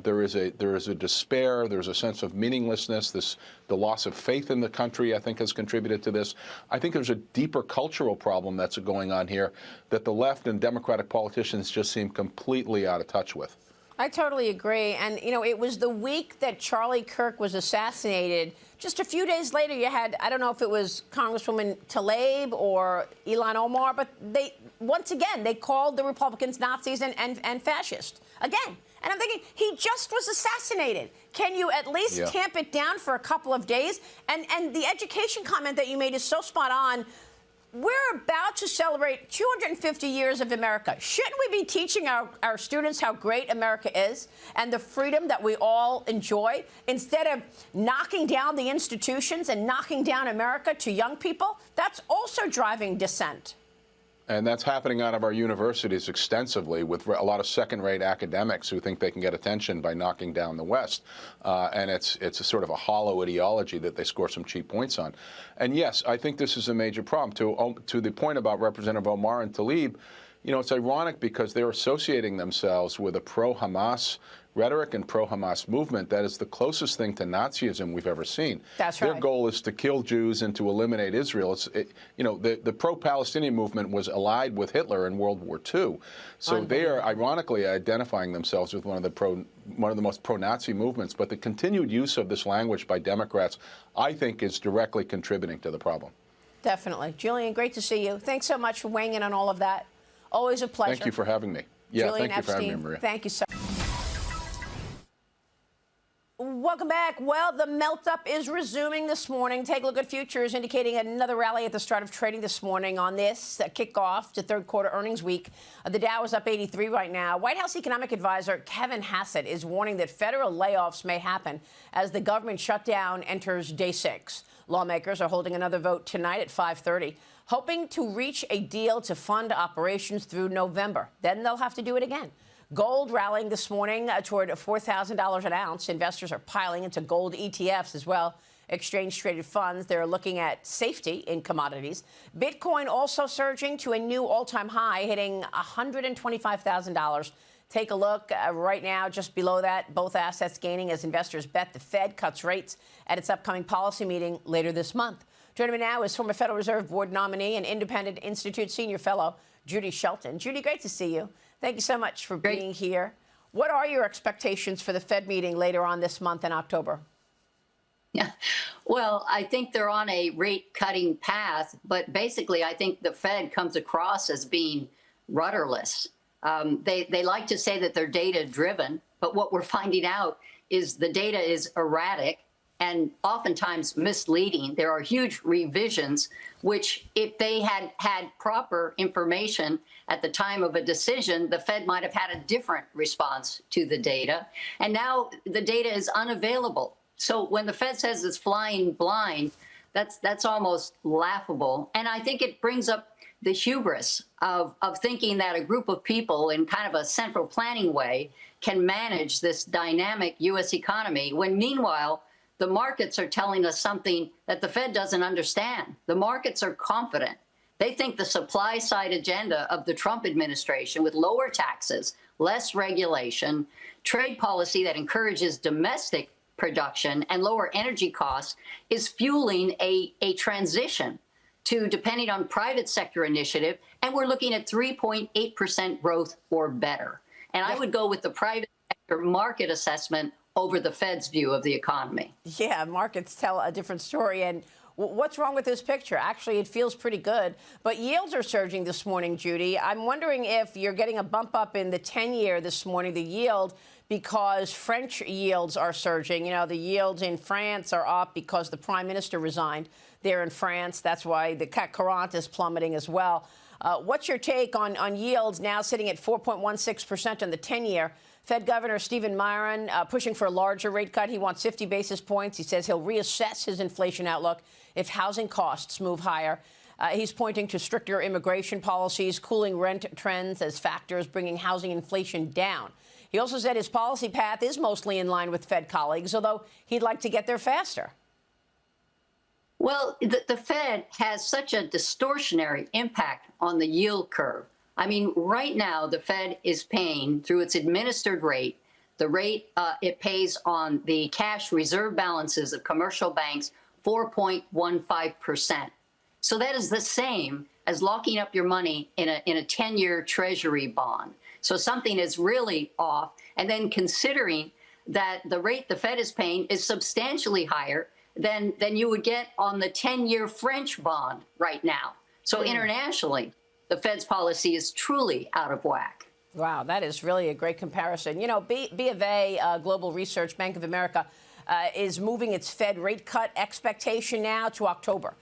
There is a despair. There's a sense of meaninglessness. The loss of faith in the country, I think, has contributed to this. I think there's a deeper cultural problem that's going on here that the left and Democratic politicians just seem completely out of touch with. I totally agree. And, it was the week that Charlie Kirk was assassinated. Just a few days later, you had, I don't know if it was Congresswoman Tlaib or Ilhan Omar, but once again, they called the Republicans Nazis and fascist. Again. And I'm thinking, he just was assassinated. Can you at least tamp it down for a couple of days? And the education comment that you made is so spot on. We're about to celebrate 250 years of America. Shouldn't we be teaching our students how great America is and the freedom that we all enjoy instead of knocking down the institutions and knocking down America to young people? That's also driving dissent. And that's happening out of our universities extensively with a lot of second-rate academics who think they can get attention by knocking down the West. And it's a sort of a hollow ideology that they score some cheap points on. And yes, I think this is a major problem. To the point about Representative Omar and Tlaib, it's ironic because they're associating themselves with a pro-Hamas rhetoric and pro-Hamas movement that is the closest thing to Nazism we've ever seen. That's right. Their goal is to kill Jews and to eliminate Israel. The pro-Palestinian movement was allied with Hitler in World War II. So they are ironically identifying themselves with one of the most pro-Nazi movements. But the continued use of this language by Democrats, I think, is directly contributing to the problem. Definitely. Julian, great to see you. Thanks so much for weighing in on all of that. Always a pleasure. Thank you for having me. Yeah, Julian thank you for having me, Epstein, Maria. thank you so much. Welcome back. Well, the melt-up is resuming this morning. Take a look at futures indicating another rally at the start of trading this morning on this kickoff to third quarter earnings week. The Dow is up 83 right now. White House economic advisor Kevin Hassett is warning that federal layoffs may happen as the government shutdown enters day 6. Lawmakers are holding another vote tonight at 5:30, hoping to reach a deal to fund operations through November. Then they'll have to do it again. Gold rallying this morning toward $4,000 an ounce. Investors are piling into gold ETFs as well. Exchange-traded funds, they're looking at safety in commodities. Bitcoin also surging to a new all-time high, hitting $125,000. Take a look right now, just below that, both assets gaining as investors bet the Fed cuts rates at its upcoming policy meeting later this month. Joining me now is former Federal Reserve Board nominee and Independent Institute Senior Fellow, Judy Shelton. Judy, great to see you. Thank you so much for being here. What are your expectations for the Fed meeting later on this month in October? Yeah, well, I think they're on a rate-cutting path, but basically I think the Fed comes across as being rudderless. They like to say that they're data-driven, but what we're finding out is the data is erratic and oftentimes misleading. There are huge revisions, which if they had had proper information at the time of a decision, the Fed might have had a different response to the data. And now the data is unavailable. So when the Fed says it's flying blind, that's almost laughable. And I think it brings up the hubris of thinking that a group of people in kind of a central planning way can manage this dynamic U.S. economy, when meanwhile, the markets are telling us something that the Fed doesn't understand. The markets are confident. They think the supply side agenda of the Trump administration, with lower taxes, less regulation, trade policy that encourages domestic production and lower energy costs, is fueling a transition to depending on private sector initiative. And we're looking at 3.8% growth or better. And I would go with the private sector market assessment over the Fed's view of the economy. Yeah, markets tell a different story. And what's wrong with this picture? Actually, it feels pretty good. But yields are surging this morning, Judy. I'm wondering if you're getting a bump up in the 10-year this morning, the yield, because French yields are surging. You know, the yields in France are up because the prime minister resigned there in France. That's why the CAC 40 is plummeting as well. What's your take on yields now sitting at 4.16% on the 10-year? Fed Governor Stephen Miron pushing for a larger rate cut. He wants 50 basis points. He says he'll reassess his inflation outlook if housing costs move higher. He's pointing to stricter immigration policies, cooling rent trends as factors bringing housing inflation down. He also said his policy path is mostly in line with Fed colleagues, although he'd like to get there faster. Well, the Fed has such a distortionary impact on the yield curve. I mean, right now, the Fed is paying through its administered rate, the rate it pays on the cash reserve balances of commercial banks, 4.15%. So that is the same as locking up your money in a 10-year Treasury bond. So something is really off. And then considering that the rate the Fed is paying is substantially higher than you would get on the 10-year French bond right now. So internationally, the Fed's policy is truly out of whack. Wow, that is really a great comparison. You know, B of A Global Research, Bank of America, is moving its Fed rate cut expectation now to October.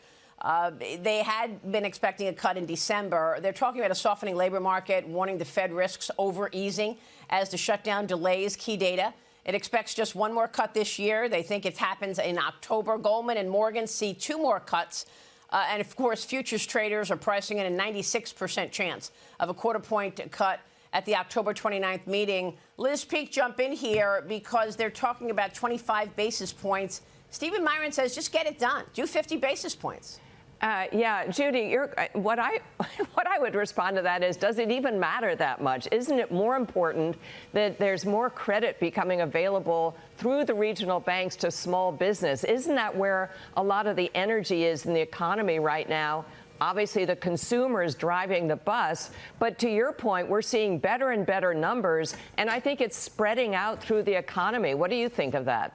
They had been expecting a cut in December. They're talking about a softening labor market, warning the Fed risks over-easing as the shutdown delays key data. It expects just one more cut this year. They think it happens in October. Goldman and Morgan see 2 more cuts. And, of course, futures traders are pricing in a 96% chance of a quarter-point cut at the October 29th meeting. Liz Peek, jump in here because they're talking about 25 basis points. Stephen Miron says just get it done. Do 50 basis points. Yeah, Judy, what I would respond to that is, does it even matter that much? Isn't it more important that there's more credit becoming available through the regional banks to small business? Isn't that where a lot of the energy is in the economy right now? Obviously, the consumer is driving the bus. But to your point, we're seeing better and better numbers, and I think it's spreading out through the economy. What do you think of that?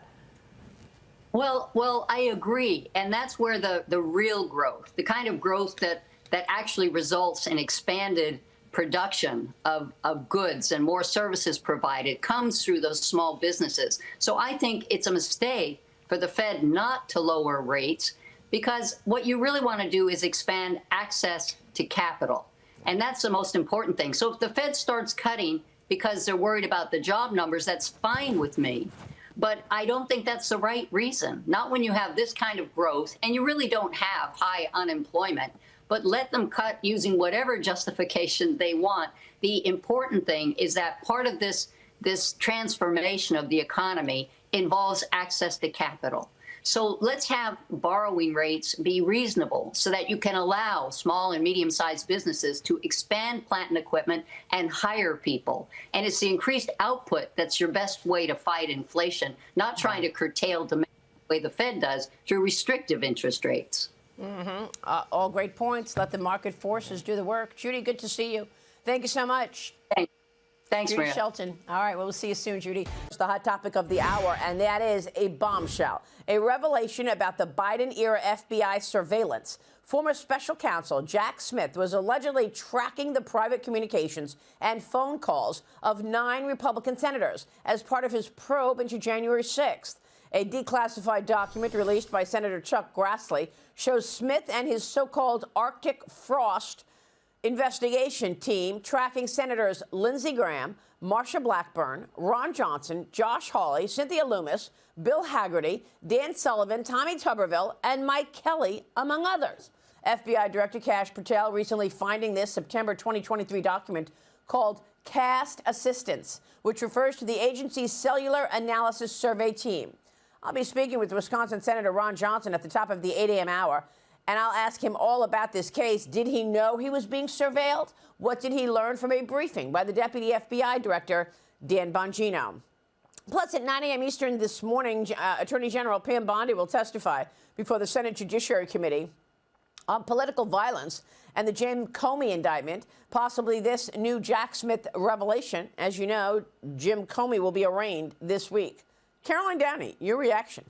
Well, I agree. And that's where the real growth, the kind of growth that actually results in expanded production of goods and more services provided comes through those small businesses. So I think it's a mistake for the Fed not to lower rates, because what you really want to do is expand access to capital. And that's the most important thing. So if the Fed starts cutting because they're worried about the job numbers, that's fine with me. But I don't think that's the right reason. Not when you have this kind of growth and you really don't have high unemployment. But let them cut using whatever justification they want. The important thing is that part of this transformation of the economy involves access to capital. So let's have borrowing rates be reasonable so that you can allow small and medium-sized businesses to expand plant and equipment and hire people. And it's the increased output that's your best way to fight inflation, not trying to curtail demand the way the Fed does through restrictive interest rates. All great points. Let the market forces do the work. Judy, good to see you. Thank you so much. Thanks, Judy Maria. Shelton. All right, well, we'll see you soon, Judy. It's the hot topic of the hour, and that is a bombshell. A revelation about the Biden-era FBI surveillance. Former special counsel Jack Smith was allegedly tracking the private communications and phone calls of 9 Republican senators as part of his probe into January 6th. A declassified document released by Senator Chuck Grassley shows Smith and his so-called Arctic Frost investigation team tracking Senators Lindsey Graham, Marsha Blackburn, Ron Johnson, Josh Hawley, Cynthia Lummis, Bill Hagerty, Dan Sullivan, Tommy Tuberville, and Mike Kelly, among others. FBI Director Kash Patel recently finding this September 2023 document called Cast Assistance, which refers to the agency's cellular analysis survey team. I'll be speaking with Wisconsin Senator Ron Johnson at the top of the 8 a.m. hour, and I'll ask him all about this case. Did he know he was being surveilled? What did he learn from a briefing by the Deputy FBI Director, Dan Bongino? Plus, at 9 a.m. Eastern this morning, Attorney General Pam Bondi will testify before the Senate Judiciary Committee on political violence and the Jim Comey indictment, possibly this new Jack Smith revelation. As you know, Jim Comey will be arraigned this week. Caroline Downey, your reaction.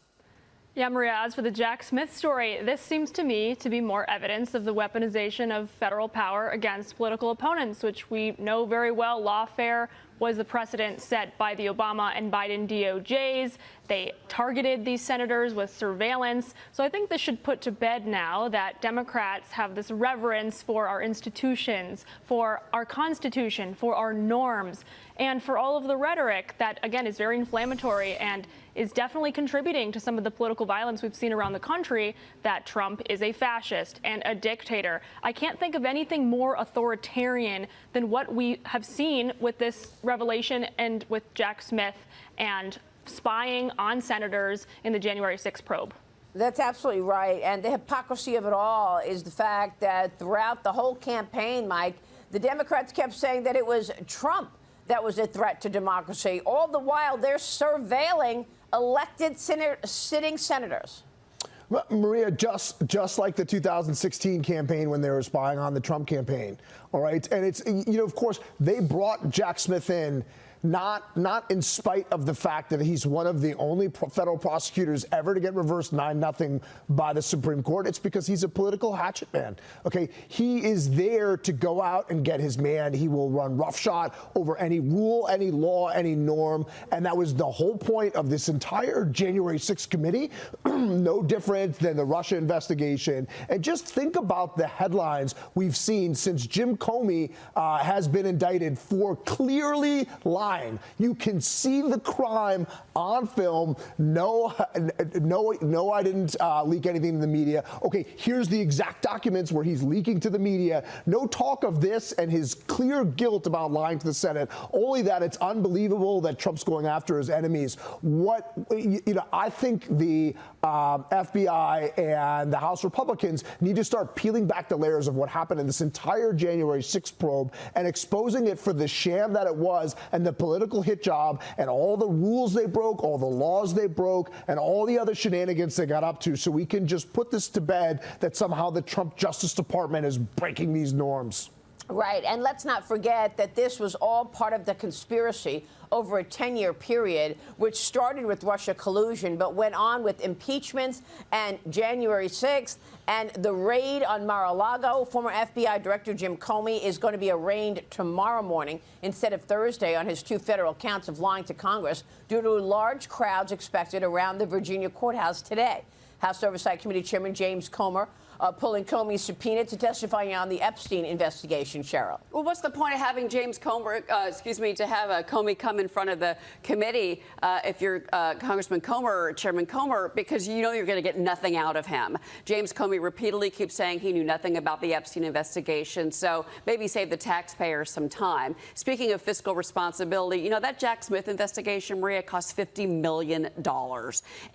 Yeah, Maria, as for the Jack Smith story, this seems to me to be more evidence of the weaponization of federal power against political opponents, which we know very well. Lawfare was the precedent set by the Obama and Biden DOJs. They targeted these senators with surveillance. So I think this should put to bed now that Democrats have this reverence for our institutions, for our Constitution, for our norms, and for all of the rhetoric that, again, is very inflammatory and is definitely contributing to some of the political violence we've seen around the country, that Trump is a fascist and a dictator. I can't think of anything more authoritarian than what we have seen with this revelation and with Jack Smith and spying on senators in the January 6th probe. That's absolutely right. And the hypocrisy of it all is the fact that throughout the whole campaign, Mike, the Democrats kept saying that it was Trump that was a threat to democracy. All the while, they're surveilling elected sitting senators. Maria, just like the 2016 campaign when they were spying on the Trump campaign, all right? And it's, you know, of course, they brought Jack Smith in not in spite of the fact that he's one of the only federal prosecutors ever to get reversed 9-0 by the Supreme Court. It's because he's a political hatchet man. Okay, he is there to go out and get his man. He will run roughshod over any rule, any law, any norm. And that was the whole point of this entire January 6th committee. No different than the Russia investigation. And just think about the headlines we've seen since Jim Comey has been indicted for clearly lying. You can see the crime on film. No, I didn't leak anything to the media. Okay, here's the exact documents where he's leaking to the media. No talk of this and his clear guilt about lying to the Senate. Only that it's unbelievable that Trump's going after his enemies. I think the FBI and the House Republicans need to start peeling back the layers of what happened in this entire January 6th probe and exposing it for the sham that it was and the political hit job and all the rules they broke, all the laws they broke, and all the other shenanigans they got up to, so we can just put this to bed that somehow the Trump Justice Department is breaking these norms. Right, and let's not forget that this was all part of the conspiracy over a 10-year period, which started with Russia collusion, but went on with impeachments and January 6th, and the raid on Mar-a-Lago. Former FBI Director Jim Comey is going to be arraigned tomorrow morning instead of Thursday on his 2 federal counts of lying to Congress due to large crowds expected around the Virginia courthouse today. House Oversight Committee Chairman James Comer pulling Comey's subpoena to testify on the Epstein investigation, Cheryl. Well, what's the point of having James Comer, to have Comey come in front of the committee if you're Congressman Comer or Chairman Comer, because you know you're going to get nothing out of him. James Comey repeatedly keeps saying he knew nothing about the Epstein investigation, so maybe save the taxpayers some time. Speaking of fiscal responsibility, you know, that Jack Smith investigation, Maria, cost $50 million.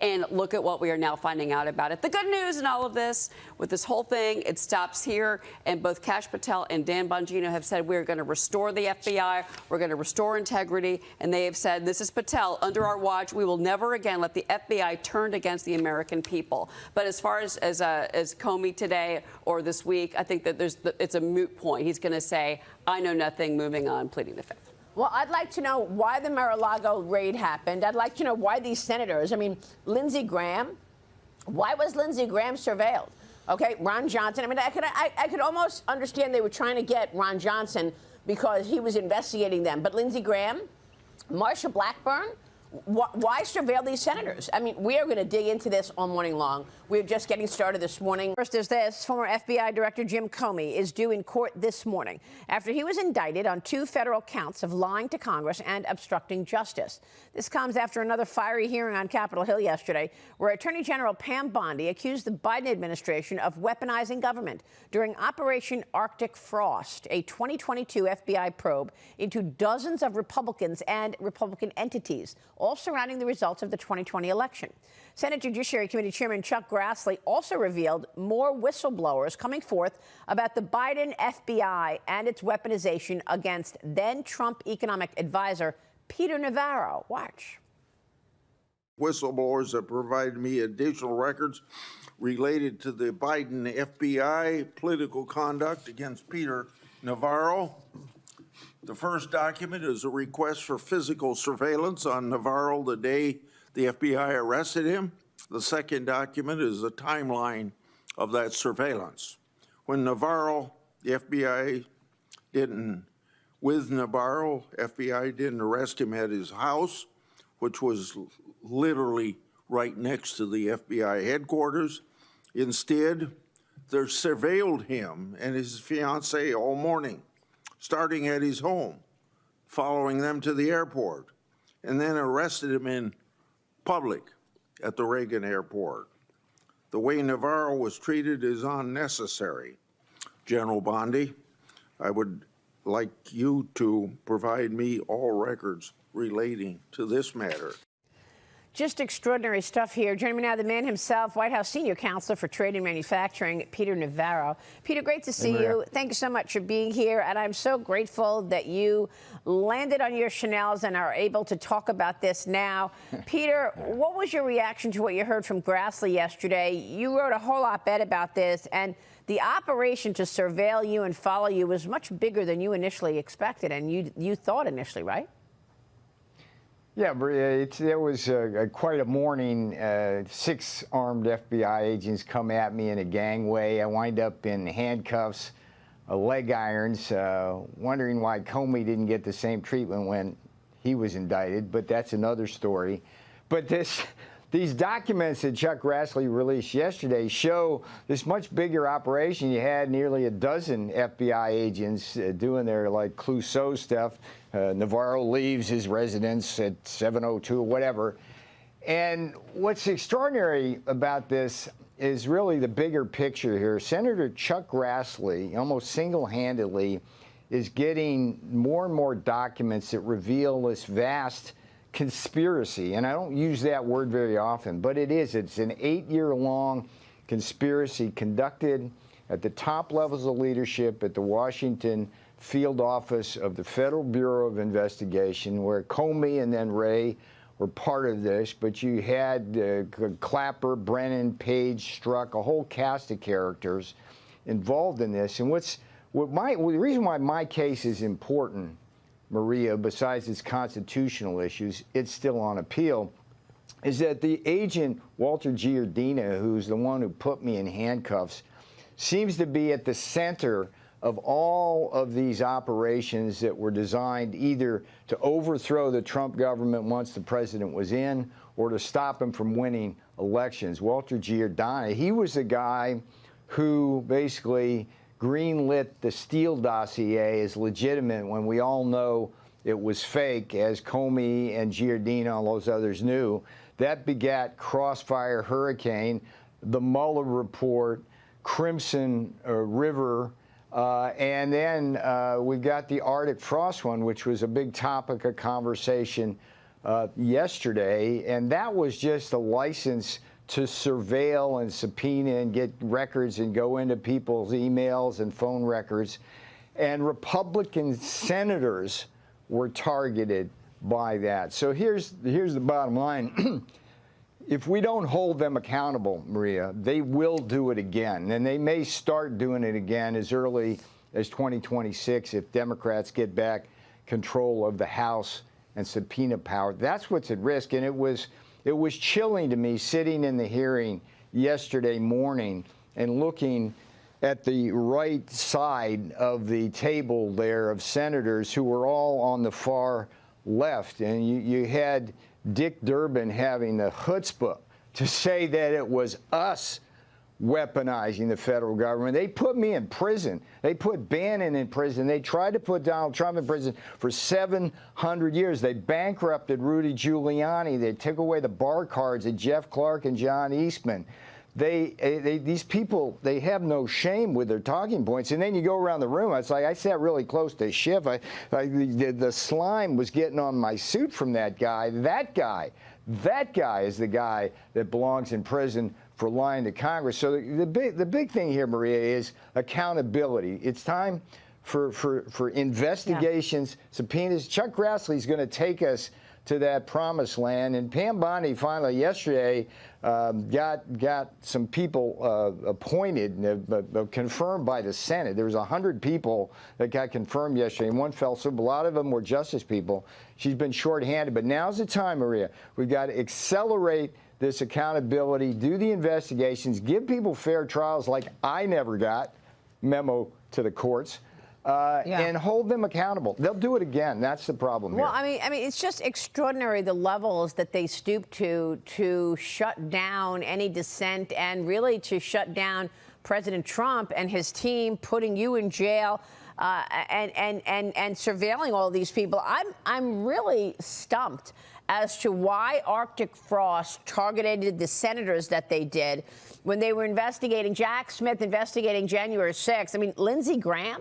And look at what we are now finding out about it. The good news in all of this, with this whole thing, it stops here, and both Kash Patel and Dan Bongino have said we're going to restore the FBI, we're going to restore integrity, and they have said, this is Patel, under our watch, we will never again let the FBI turn against the American people. But as far as Comey today or this week, I think that it's a moot point. He's going to say, I know nothing, moving on, pleading the fifth. Well, I'd like to know why the Mar-a-Lago raid happened. I'd like to know why these senators, I mean, Lindsey Graham, why was Lindsey Graham surveilled? Okay, Ron Johnson. I mean, I could almost understand they were trying to get Ron Johnson because he was investigating them. But Lindsey Graham, Marsha Blackburn, why surveil these senators? I mean, we are going to dig into this all morning long. We're just getting started this morning. First is this. Former FBI Director Jim Comey is due in court this morning after he was indicted on 2 federal counts of lying to Congress and obstructing justice. This comes after another fiery hearing on Capitol Hill yesterday, where Attorney General Pam Bondi accused the Biden administration of weaponizing government during Operation Arctic Frost, a 2022 FBI probe into dozens of Republicans and Republican entities, all surrounding the results of the 2020 election. Senate Judiciary Committee Chairman Chuck Grassley also revealed more whistleblowers coming forth about the Biden FBI and its weaponization against then-Trump economic advisor Peter Navarro. Watch. Whistleblowers have provided me additional records related to the Biden FBI political conduct against Peter Navarro. The first document is a request for physical surveillance on Navarro the day the FBI arrested him. The second document is a timeline of that surveillance. When Navarro, the FBI didn't arrest him at his house, which was literally right next to the FBI headquarters. Instead, they surveilled him and his fiancée all morning, starting at his home, following them to the airport, and then arrested him in public at the Reagan airport. The way Navarro was treated is unnecessary. General Bondi, I would like you to provide me all records relating to this matter. Just extraordinary stuff here. Joining me now, the man himself, White House Senior Counselor for Trade and Manufacturing, Peter Navarro. Peter, great to see you. Thank you so much for being here. And I'm so grateful that you landed on your Chanels and are able to talk about this now. Peter, what was your reaction to what you heard from Grassley yesterday? You wrote a whole op-ed about this, and the operation to surveil you and follow you was much bigger than you initially expected and you thought initially, right? Yeah, there was quite a morning. 6 armed FBI agents come at me in a gangway. I wind up in handcuffs, leg irons, wondering why Comey didn't get the same treatment when he was indicted, but that's another story. But these documents that Chuck Grassley released yesterday show this much bigger operation. You had nearly a dozen FBI agents doing their like Clouseau stuff. Navarro leaves his residence at 7:02 or whatever. And what's extraordinary about this is really the bigger picture here. Senator Chuck Grassley, almost single-handedly, is getting more and more documents that reveal this vast conspiracy, and I don't use that word very often, but it is. It's an 8-year-long conspiracy conducted at the top levels of leadership at the Washington field office of the Federal Bureau of Investigation, where Comey and then Wray were part of this, but you had Clapper, Brennan, Page, Strzok, a whole cast of characters involved in this. And what's the reason why my case is important, Maria, besides its constitutional issues, it's still on appeal, is that the agent, Walter Giardina, who's the one who put me in handcuffs, seems to be at the center of all of these operations that were designed either to overthrow the Trump government once the president was in or to stop him from winning elections. Walter Giardina, he was the guy who basically greenlit the Steele dossier as legitimate when we all know it was fake, as Comey and Giardina and all those others knew. That begat Crossfire Hurricane, the Mueller report, Crimson River, and then we've got the Arctic Frost one, which was a big topic of conversation yesterday, and that was just a license to surveil and subpoena and get records and go into people's emails and phone records. And Republican senators were targeted by that. So here's the bottom line. If we don't hold them accountable, Maria, they will do it again. And they may start doing it again as early as 2026 if Democrats get back control of the House and subpoena power. That's what's at risk. And it was chilling to me sitting in the hearing yesterday morning and looking at the right side of the table there of senators who were all on the far left. And you had Dick Durbin having the chutzpah to say that it was us weaponizing the federal government. They put me in prison. They put Bannon in prison. They tried to put Donald Trump in prison for 700 years. They bankrupted Rudy Giuliani. They took away the bar cards of Jeff Clark and John Eastman. These people, they have no shame with their talking points. And then you go around the room. It's like I sat really close to Schiff. The slime was getting on my suit from that guy. That guy is the guy that belongs in prison for lying to Congress. So the big thing here, Maria, is accountability. It's time for investigations, subpoenas. Chuck Grassley's going to take us to that promised land. And Pam Bondi finally yesterday got some people appointed, confirmed by the Senate. There was 100 people that got confirmed yesterday, and one fell through. A lot of them were justice people. She's been shorthanded. But now's the time, Maria. We've got to accelerate this accountability, do the investigations, give people fair trials like I never got, memo to the courts. And hold them accountable. They'll do it again. That's the problem here. Well, I mean, it's just extraordinary the levels that they stoop to shut down any dissent and really to shut down President Trump and his team, putting you in jail and surveilling all these people. I'm really stumped as to why Arctic Frost targeted the senators that they did when they were investigating Jack Smith, investigating January 6th. I mean, Lindsey Graham,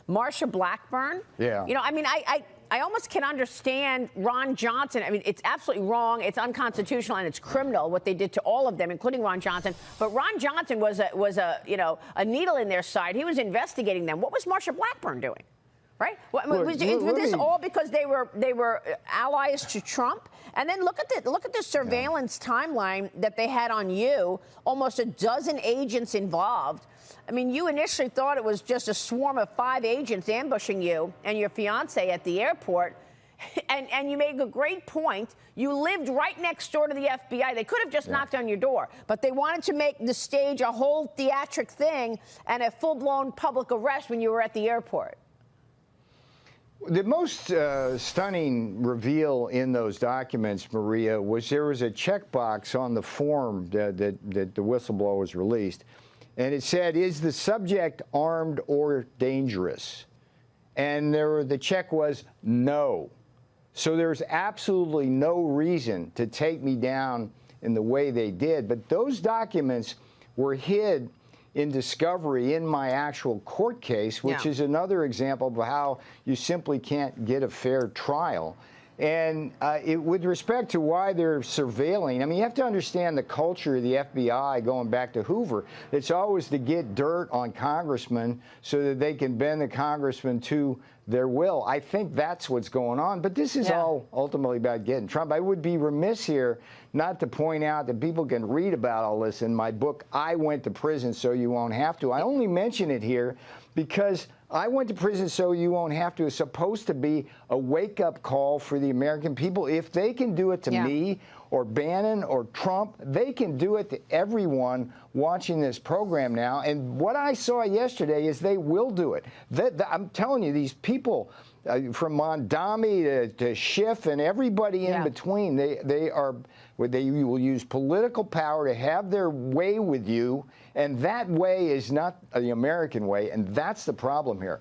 Marsha Blackburn. Yeah. You know, I mean, I almost can understand Ron Johnson. I mean, it's absolutely wrong. It's unconstitutional and it's criminal what they did to all of them, including Ron Johnson. But Ron Johnson was a needle in their side. He was investigating them. What was Marsha Blackburn doing? Right? Was this all because they were allies to Trump? And then look at the surveillance timeline that they had on you. Almost a dozen agents involved. I mean, you initially thought it was just a swarm of 5 agents ambushing you and your fiance at the airport. And you made a great point. You lived right next door to the FBI. They could have just knocked on your door, but they wanted to make the stage a whole theatric thing and a full-blown public arrest when you were at the airport. The most stunning reveal in those documents, Maria, was there was a checkbox on the form that the whistleblowers released. And it said, is the subject armed or dangerous? And the check was no. So there's absolutely no reason to take me down in the way they did. But those documents were hid in discovery in my actual court case, which is another example of how you simply can't get a fair trial. And with respect to why they're surveilling, I mean, you have to understand the culture of the FBI going back to Hoover. It's always to get dirt on congressmen so that they can bend the congressman to their will. I think that's what's going on. But this is all ultimately about getting Trump. I would be remiss here not to point out that people can read about all this in my book, I Went to Prison So You Won't Have to. I only mention it here because I went to prison so you won't have to. It's supposed to be a wake-up call for the American people. If they can do it to me or Bannon or Trump, they can do it to everyone watching this program now. And what I saw yesterday is they will do it. I'm telling you, these people from Mondami to Schiff and everybody in between, they will use political power to have their way with you, and that way is not the American way, and that's the problem here.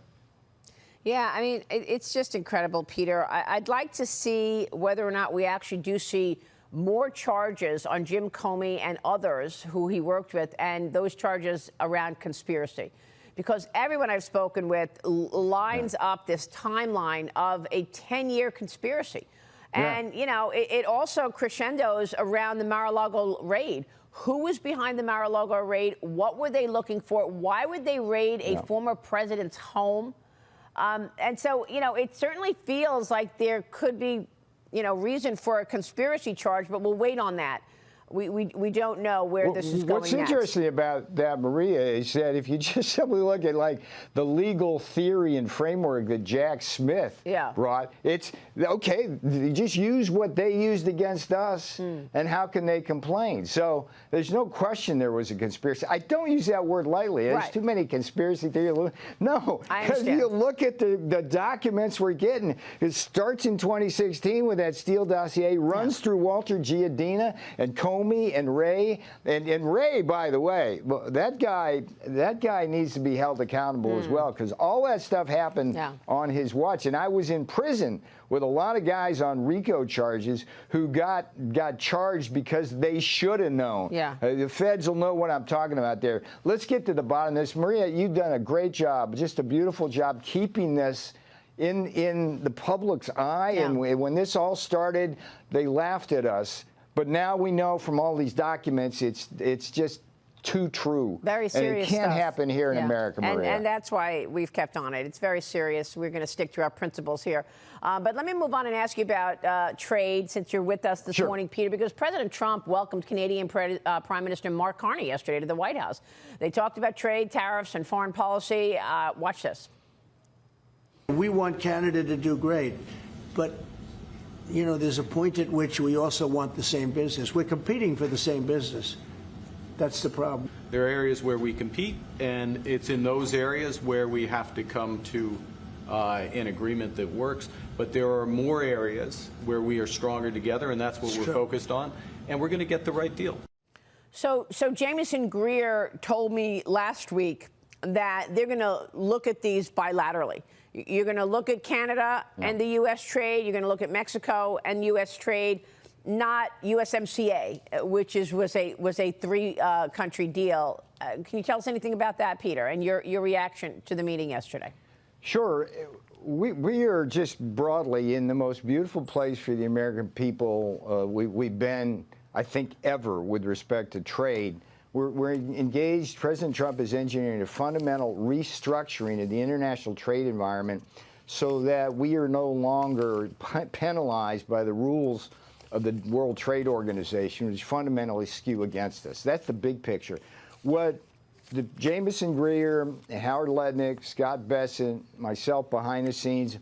Yeah, I mean, it's just incredible, Peter. I'd like to see whether or not we actually do see more charges on Jim Comey and others who he worked with, and those charges around conspiracy. Because everyone I've spoken with lines up this timeline of a 10-year conspiracy. And, you know, it also crescendos around the Mar-a-Lago raid. Who was behind the Mar-a-Lago raid? What were they looking for? Why would they raid a former president's home? And so, you know, it certainly feels like there could be, you know, reason for a conspiracy charge, but we'll wait on that. We don't know where this is going What's interesting about that, Maria, is that if you just simply look at like the legal theory and framework that Jack Smith brought, it's okay. They just use what they used against us, and how can they complain? So there's no question there was a conspiracy. I don't use that word lightly. There's too many conspiracy theories. No, because you look at the documents we're getting. It starts in 2016 with that Steele dossier, runs through Walter Giardina and Comey and Ray, and Ray, by the way, that guy needs to be held accountable as well, because all that stuff happened on his watch. And I was in prison with a lot of guys on RICO charges who got charged because they should have known. The feds will know what I'm talking about there. Let's get to the bottom of this. Maria, you've done a great job, just a beautiful job keeping this in the public's eye. And when this all started, they laughed at us. But now we know from all these documents, it's just too true. Very serious and it can't stuff. happen here in America, Maria. And that's why we've kept on it. It's very serious. We're going to stick to our principles here. But let me move on and ask you about trade, since you're with us this morning, Peter, because President Trump welcomed Canadian Prime Minister Mark Carney yesterday to the White House. They talked about trade, tariffs, and foreign policy. Watch this. We want Canada to do great, but you know, there's a point at which we also want the same business. We're competing for the same business. That's the problem. There are areas where we compete, and it's in those areas where we have to come to an agreement that works. But there are more areas where we are stronger together, and that's what we're focused on. And we're going to get the right deal. So Jamieson Greer told me last week that they're going to look at these bilaterally. You're going to look at Canada and the U.S. trade. You're going to look at Mexico and U.S. trade, not USMCA, which was a three-country deal. Can you tell us anything about that, Peter, and your reaction to the meeting yesterday? Sure. We are just broadly in the most beautiful place for the American people we've been, I think, ever with respect to trade. We're engaged. President Trump is engineering a fundamental restructuring of the international trade environment so that we are no longer penalized by the rules of the World Trade Organization, which fundamentally skew against us. That's the big picture. What the Jamieson Greer, Howard Lutnick, Scott Bessent, myself behind the scenes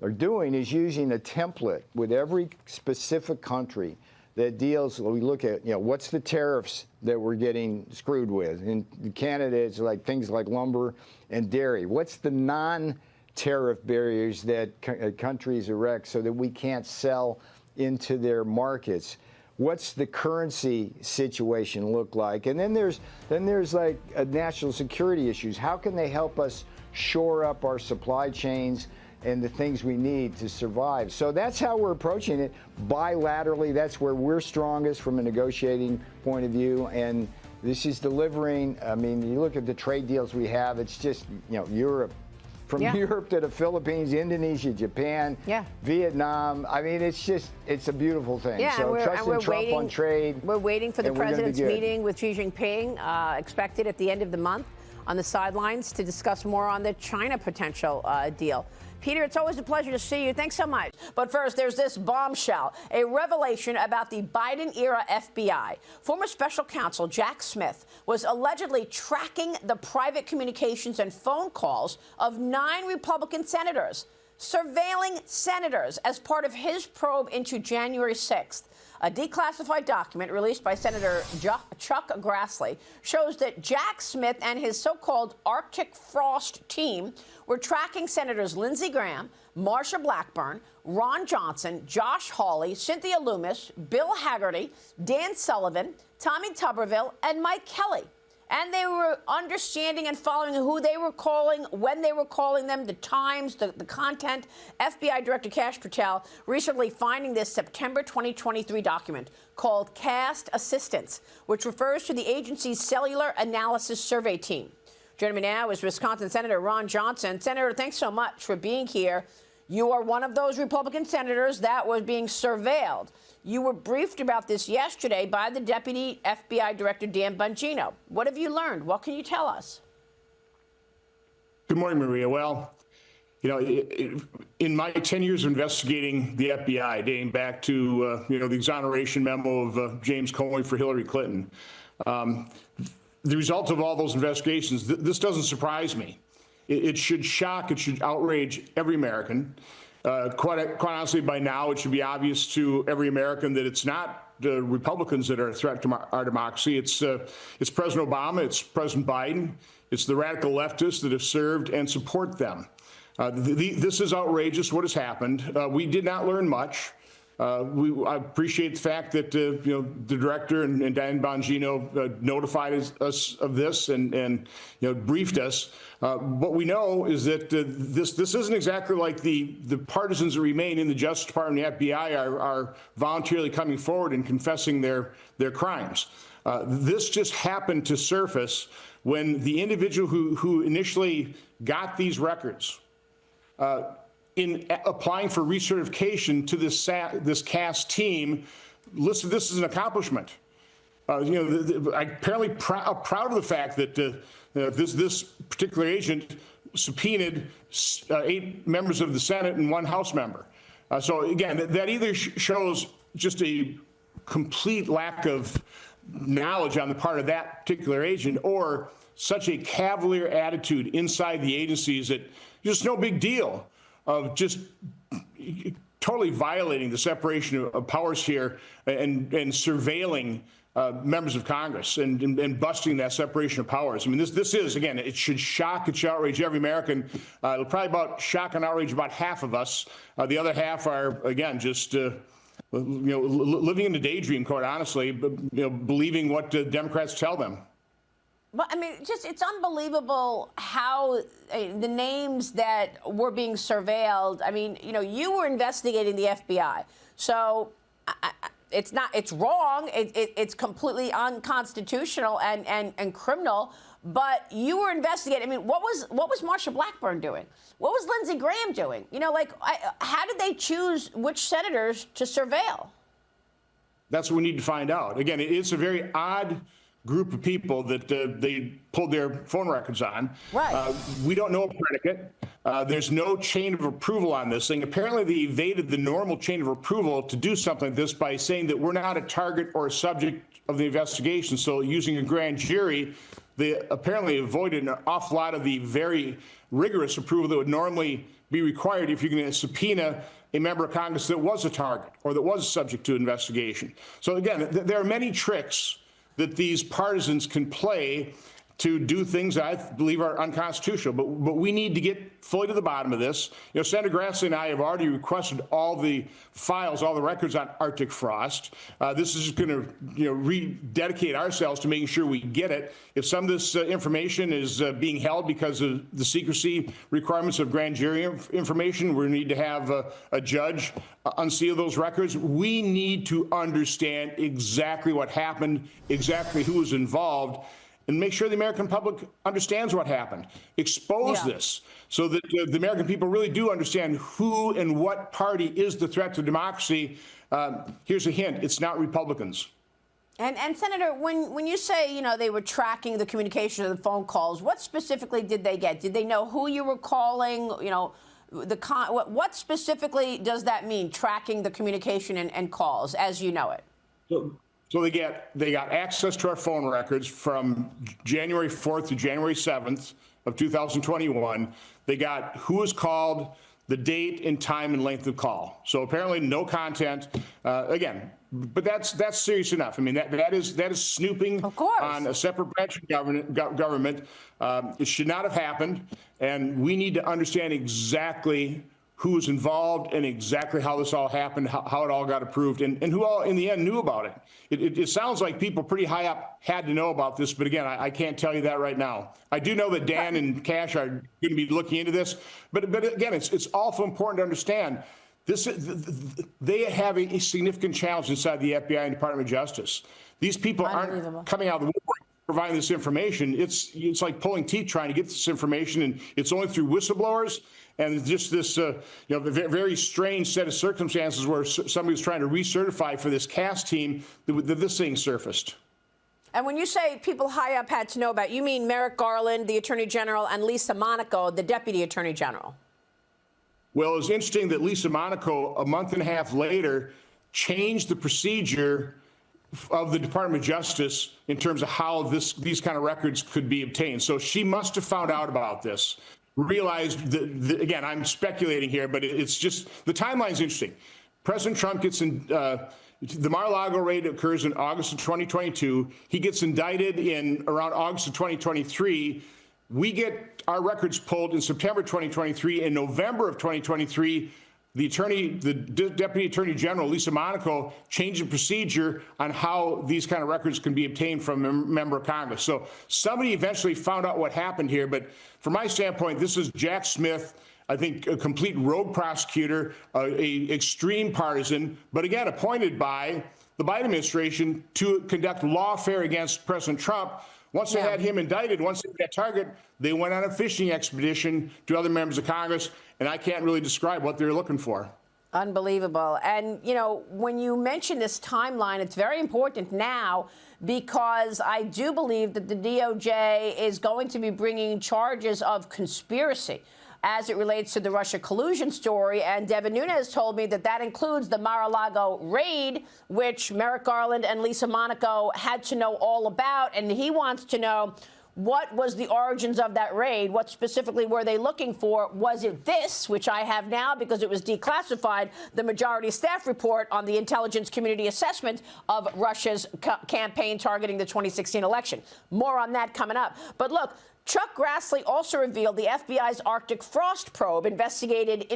are doing is using a template with every specific country that deals, we look at, you know, what's the tariffs that we're getting screwed with? In Canada, it's like things like lumber and dairy. What's the non-tariff barriers that countries erect so that we can't sell into their markets? What's the currency situation look like? And then there's like national security issues. How can they help us shore up our supply chains and the things we need to survive? So that's how we're approaching it, bilaterally. That's where we're strongest from a negotiating point of view. And this is delivering. I mean, you look at the trade deals we have, it's just, you know, Europe, from Europe to the Philippines, Indonesia, Japan, Vietnam. I mean, it's a beautiful thing. Yeah, so trusting Trump on trade. We're waiting for the president's meeting with Xi Jinping, expected at the end of the month, on the sidelines to discuss more on the China potential deal. Peter, it's always a pleasure to see you. Thanks so much. But first, there's this bombshell, a revelation about the Biden-era FBI. Former special counsel Jack Smith was allegedly tracking the private communications and phone calls of 9 Republican senators, surveilling senators as part of his probe into January 6th. A declassified document released by Senator Chuck Grassley shows that Jack Smith and his so-called Arctic Frost team were tracking Senators Lindsey Graham, Marsha Blackburn, Ron Johnson, Josh Hawley, Cynthia Lummis, Bill Hagerty, Dan Sullivan, Tommy Tuberville, and Mike Kelly. And they were understanding and following who they were calling, when they were calling them, the times, the content. FBI Director Kash Patel recently finding this September 2023 document called Cast Assistance, which refers to the agency's cellular analysis survey team. Joining me now is Wisconsin Senator Ron Johnson. Senator, thanks so much for being here. You are one of those Republican senators that was being surveilled. You were briefed about this yesterday by the Deputy FBI Director, Dan Bongino. What have you learned? What can you tell us? Good morning, Maria. Well, you know, in my 10 years of investigating the FBI, dating back to, the exoneration memo of James Comey for Hillary Clinton, the result of all those investigations, this doesn't surprise me. It should shock, it should outrage every American. Quite honestly, by now, it should be obvious to every American that it's not the Republicans that are a threat to our democracy. It's President Obama, it's President Biden, it's the radical leftists that have served and support them. This is outrageous, what has happened. We did not learn much. I appreciate the fact that the director and Dan Bongino notified us of this and briefed us. What we know is that this isn't exactly like the partisans that remain in the Justice Department and the FBI are voluntarily coming forward and confessing their crimes. This just happened to surface when the individual who initially got these records, in applying for recertification to this CAST team, listed this as an accomplishment. Apparently proud of the fact that this particular agent subpoenaed 8 members of the Senate and 1 House member. So again, that either shows just a complete lack of knowledge on the part of that particular agent, or such a cavalier attitude inside the agencies that just no big deal of just totally violating the separation of powers here and surveilling members of Congress and busting that separation of powers. I mean, this is, again, it should shock, it should outrage every American. It'll probably shock and outrage about half of us. The other half are, again, just living in the daydream, quite honestly, but believing what the Democrats tell them. Well, I mean, it's unbelievable how the names that were being surveilled. I mean, you were investigating the FBI. So it's wrong. It's completely unconstitutional and criminal. But you were investigating. I mean, what was Marsha Blackburn doing? What was Lindsey Graham doing? How did they choose which senators to surveil? That's what we need to find out. Again, it's a very odd group of people that they pulled their phone records on. Right. We don't know a predicate. There's no chain of approval on this thing. Apparently, they evaded the normal chain of approval to do something like this by saying that we're not a target or a subject of the investigation. So using a grand jury, they apparently avoided an awful lot of the very rigorous approval that would normally be required if you're going to subpoena a member of Congress that was a target or that was subject to investigation. So again, there are many tricks that these partisans can play to do things that I believe are unconstitutional. But we need to get fully to the bottom of this. Senator Grassley and I have already requested all the files, all the records on Arctic Frost. This is going to rededicate ourselves to making sure we get it. If some of this information is being held because of the secrecy requirements of grand jury information, we need to have a judge unseal those records. We need to understand exactly what happened, exactly who was involved, and make sure the American public understands what happened. Expose this so that the American people really do understand who and what party is the threat to democracy. Here's a hint. It's not Republicans. And Senator, when you say, they were tracking the communication of the phone calls, what specifically did they get? Did they know who you were calling? What specifically does that mean, tracking the communication and calls as you know it? So they got access to our phone records from January 4th to January 7th of 2021. They got who was called, the date and time and length of call. So apparently no content. Again, but that's serious enough. I mean, that is snooping on a separate branch of government. It should not have happened, and we need to understand exactly who was involved and exactly how this all happened, how it all got approved, and who all in the end knew about it. It sounds like people pretty high up had to know about this, but again, I can't tell you that right now. I do know that Dan and Cash are going to be looking into this, but again, it's also important to understand they have a significant challenge inside the FBI and Department of Justice. These people aren't coming out of the woodwork providing this information. It's like pulling teeth trying to get this information, and it's only through whistleblowers and just this very strange set of circumstances where somebody's trying to recertify for this CAS team that this thing surfaced. And when you say people high up had to know about, you mean Merrick Garland, the Attorney General, and Lisa Monaco, the Deputy Attorney General? Well, it was interesting that Lisa Monaco, a month and a half later, changed the procedure of the Department of Justice in terms of how these kind of records could be obtained. So she must have found out about this, realized that, again, I'm speculating here, but it's just, the timeline's interesting. President Trump gets in, the Mar-a-Lago raid occurs in August of 2022. He gets indicted in around August of 2023. We get our records pulled in September 2023. In November of 2023, the Deputy Attorney General, Lisa Monaco, changed the procedure on how these kind of records can be obtained from a member of Congress. So somebody eventually found out what happened here. But from my standpoint, this is Jack Smith, I think a complete rogue prosecutor, a extreme partisan, but again, appointed by the Biden administration to conduct lawfare against President Trump. Once they had him indicted, once they had that target, they went on a fishing expedition to other members of Congress, and I can't really describe what they're looking for. Unbelievable. And, you know, when you mention this timeline, it's very important now because I do believe that the DOJ is going to be bringing charges of conspiracy as it relates to the Russia collusion story. And Devin Nunes told me that that includes the Mar-a-Lago raid, which Merrick Garland and Lisa Monaco had to know all about. And he wants to know, what was the origins of that raid? What specifically were they looking for? Was it this, which I have now because it was declassified, the majority staff report on the intelligence community assessment of Russia's campaign targeting the 2016 election? More on that coming up. But look, Chuck Grassley also revealed the FBI's Arctic Frost probe investigated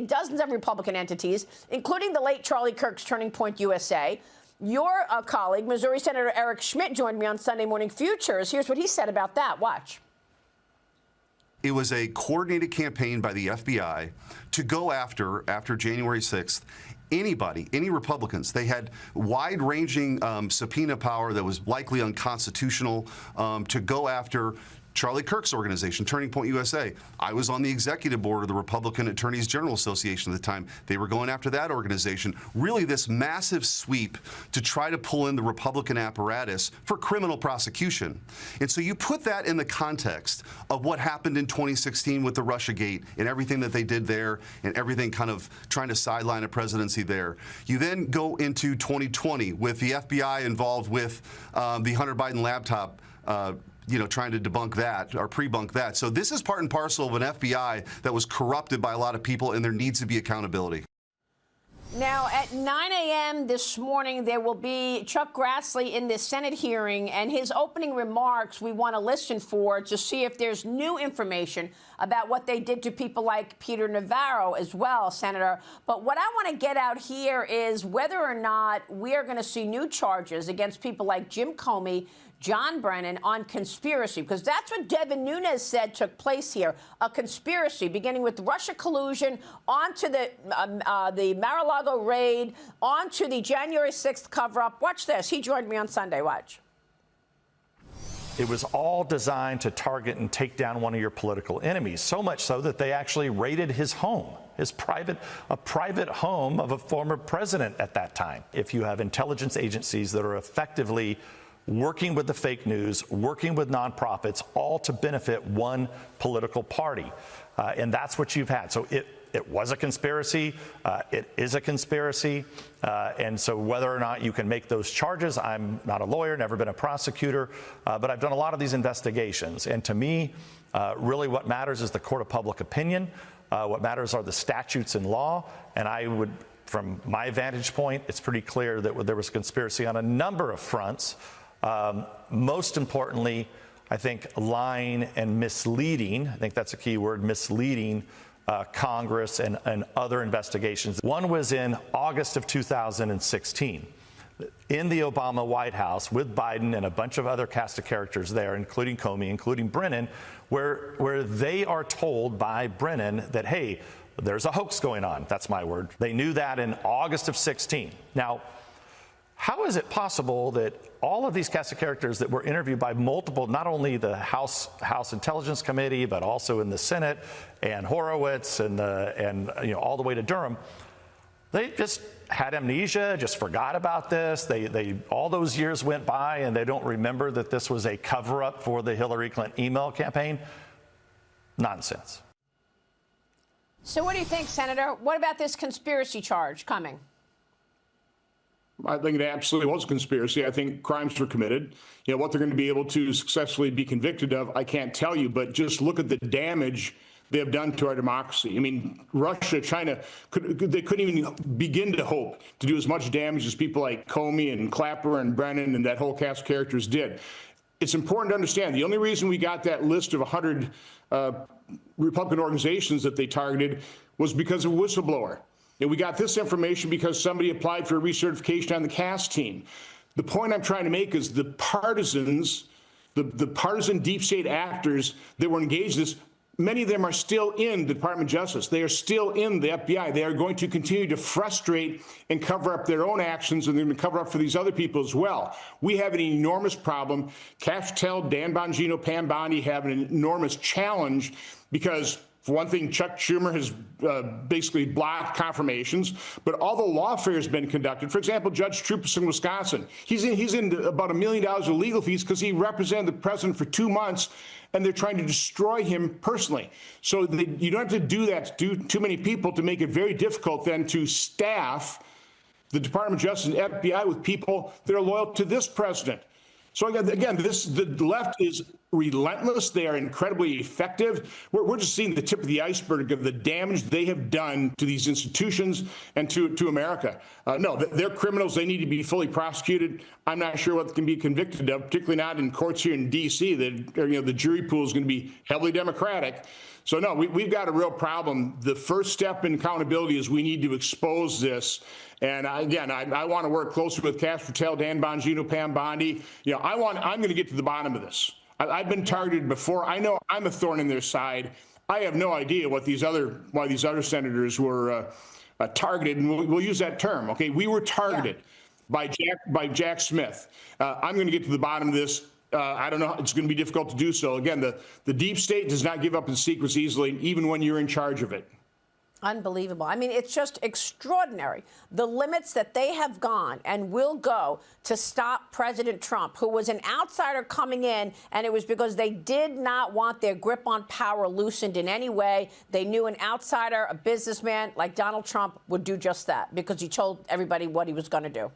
dozens of Republican entities, including the late Charlie Kirk's Turning Point USA. Your colleague, Missouri Senator Eric Schmidt, joined me on Sunday Morning Futures. Here's what he said about that. Watch. It was a coordinated campaign by the FBI to go after January 6th, anybody, any Republicans. They had wide-ranging subpoena power that was likely unconstitutional to go after Charlie Kirk's organization, Turning Point USA. I was on the executive board of the Republican Attorneys General Association at the time. They were going after that organization. Really this massive sweep to try to pull in the Republican apparatus for criminal prosecution. And so you put that in the context of what happened in 2016 with the Russiagate and everything that they did there and everything kind of trying to sideline a presidency there. You then go into 2020 with the FBI involved with the Hunter Biden laptop trying to debunk that or pre-bunk that. So this is part and parcel of an FBI that was corrupted by a lot of people, and there needs to be accountability. Now, at 9 a.m. this morning, there will be Chuck Grassley in this Senate hearing, and his opening remarks we want to listen for to see if there's new information about what they did to people like Peter Navarro as well, Senator. But what I want to get out here is whether or not we are going to see new charges against people like Jim Comey, John Brennan on conspiracy, because that's what Devin Nunes said took place here, a conspiracy beginning with Russia collusion onto the Mar-a-Lago raid, onto the January 6th cover-up. Watch this. He joined me on Sunday. Watch. It was all designed to target and take down one of your political enemies, so much so that they actually raided his home, a private home of a former president at that time. If you have intelligence agencies that are effectively working with the fake news, working with nonprofits, all to benefit one political party. And that's what you've had. So it was a conspiracy. It is a conspiracy. And so whether or not you can make those charges, I'm not a lawyer, never been a prosecutor, but I've done a lot of these investigations. And to me, really what matters is the court of public opinion. What matters are the statutes and law. And I would, from my vantage point, it's pretty clear that there was a conspiracy on a number of fronts. Most importantly, I think lying and misleading, I think that's a key word, misleading Congress and other investigations. One was in August of 2016 in the Obama White House with Biden and a bunch of other cast of characters there, including Comey, including Brennan, where they are told by Brennan that, hey, there's a hoax going on. That's my word. They knew that in August of 16. Now, how is it possible that all of these cast of characters that were interviewed by multiple, not only the House Intelligence Committee, but also in the Senate and Horowitz and all the way to Durham, they just had amnesia, just forgot about this. They all those years went by and they don't remember that this was a cover-up for the Hillary Clinton email campaign? Nonsense. So what do you think, Senator? What about this conspiracy charge coming? I think it absolutely was a conspiracy. I think crimes were committed. What they're going to be able to successfully be convicted of, I can't tell you, but just look at the damage they have done to our democracy. I mean, Russia, China, they couldn't even begin to hope to do as much damage as people like Comey and Clapper and Brennan and that whole cast of characters did. It's important to understand the only reason we got that list of 100 Republican organizations that they targeted was because of a whistleblower. And we got this information because somebody applied for a recertification on the CAS team. The point I'm trying to make is the partisans, the partisan deep state actors that were engaged in this, many of them are still in the Department of Justice. They are still in the FBI. They are going to continue to frustrate and cover up their own actions, and they're going to cover up for these other people as well. We have an enormous problem. Kash Patel, Dan Bongino, Pam Bondi have an enormous challenge because, for one thing, Chuck Schumer has basically blocked confirmations, but all the lawfare has been conducted. For example, Judge Troupas in Wisconsin, he's in about $1 million of legal fees because he represented the president for 2 months, and they're trying to destroy him personally. So you don't have to do that to too many people to make it very difficult then to staff the Department of Justice and FBI with people that are loyal to this president. So again, the left is relentless. They are incredibly effective. We're just seeing the tip of the iceberg of the damage they have done to these institutions and to America. No, they're criminals. They need to be fully prosecuted. I'm not sure what they can be convicted of, particularly not in courts here in D.C. The jury pool is going to be heavily Democratic. So no, we've got a real problem. The first step in accountability is we need to expose this. And again, I want to work closely with Kash Patel, Dan Bongino, Pam Bondi. I'm going to get to the bottom of this. I've been targeted before. I know I'm a thorn in their side. I have no idea why these other senators were targeted, and we'll use that term. Okay, we were targeted by Jack Smith. I'm going to get to the bottom of this. I don't know. It's going to be difficult to do so. Again, the deep state does not give up its secrets easily, even when you're in charge of it. Unbelievable. I mean, it's just extraordinary. The limits that they have gone and will go to stop President Trump, who was an outsider coming in, and it was because they did not want their grip on power loosened in any way. They knew an outsider, a businessman like Donald Trump, would do just that because he told everybody what he was going to do.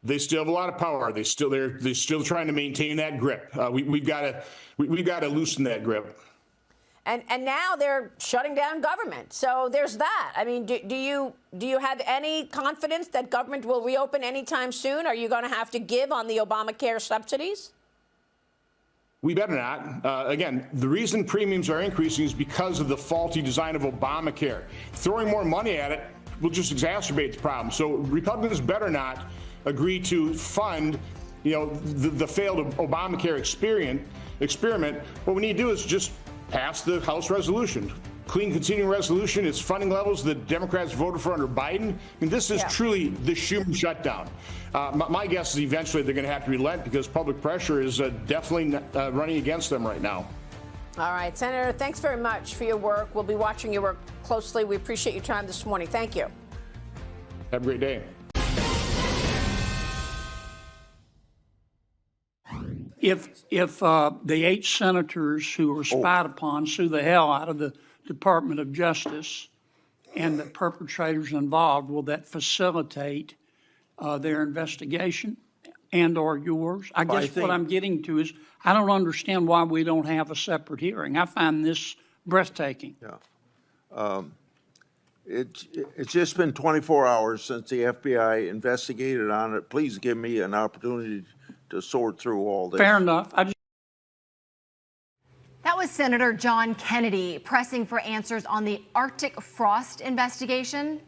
They still have a lot of power. They're still trying to maintain that grip. We've got to loosen that grip. And now they're shutting down government. So there's that. I mean, do you have any confidence that government will reopen anytime soon? Are you going to have to give on the Obamacare subsidies? We better not. Again, the reason premiums are increasing is because of the faulty design of Obamacare. Throwing more money at it will just exacerbate the problem. So Republicans better not agree to fund, the failed Obamacare experiment. What we need to do is just pass the House resolution. Clean continuing resolution. It's funding levels that Democrats voted for under Biden. I mean, this is truly the Schumer shutdown. My guess is eventually they're going to have to relent because public pressure is definitely running against them right now. All right, Senator, thanks very much for your work. We'll be watching your work closely. We appreciate your time this morning. Thank you. Have a great day. if the 8 senators who were spied upon sue the hell out of the Department of Justice and the perpetrators involved, will that facilitate their investigation and/or yours? I guess what I'm getting to is I don't understand why we don't have a separate hearing. I find this breathtaking. Yeah. It's just been 24 hours since the FBI investigated on it. Please give me an opportunity to sort through all this. Fair enough. That was Senator John Kennedy pressing for answers on the Arctic frost investigation.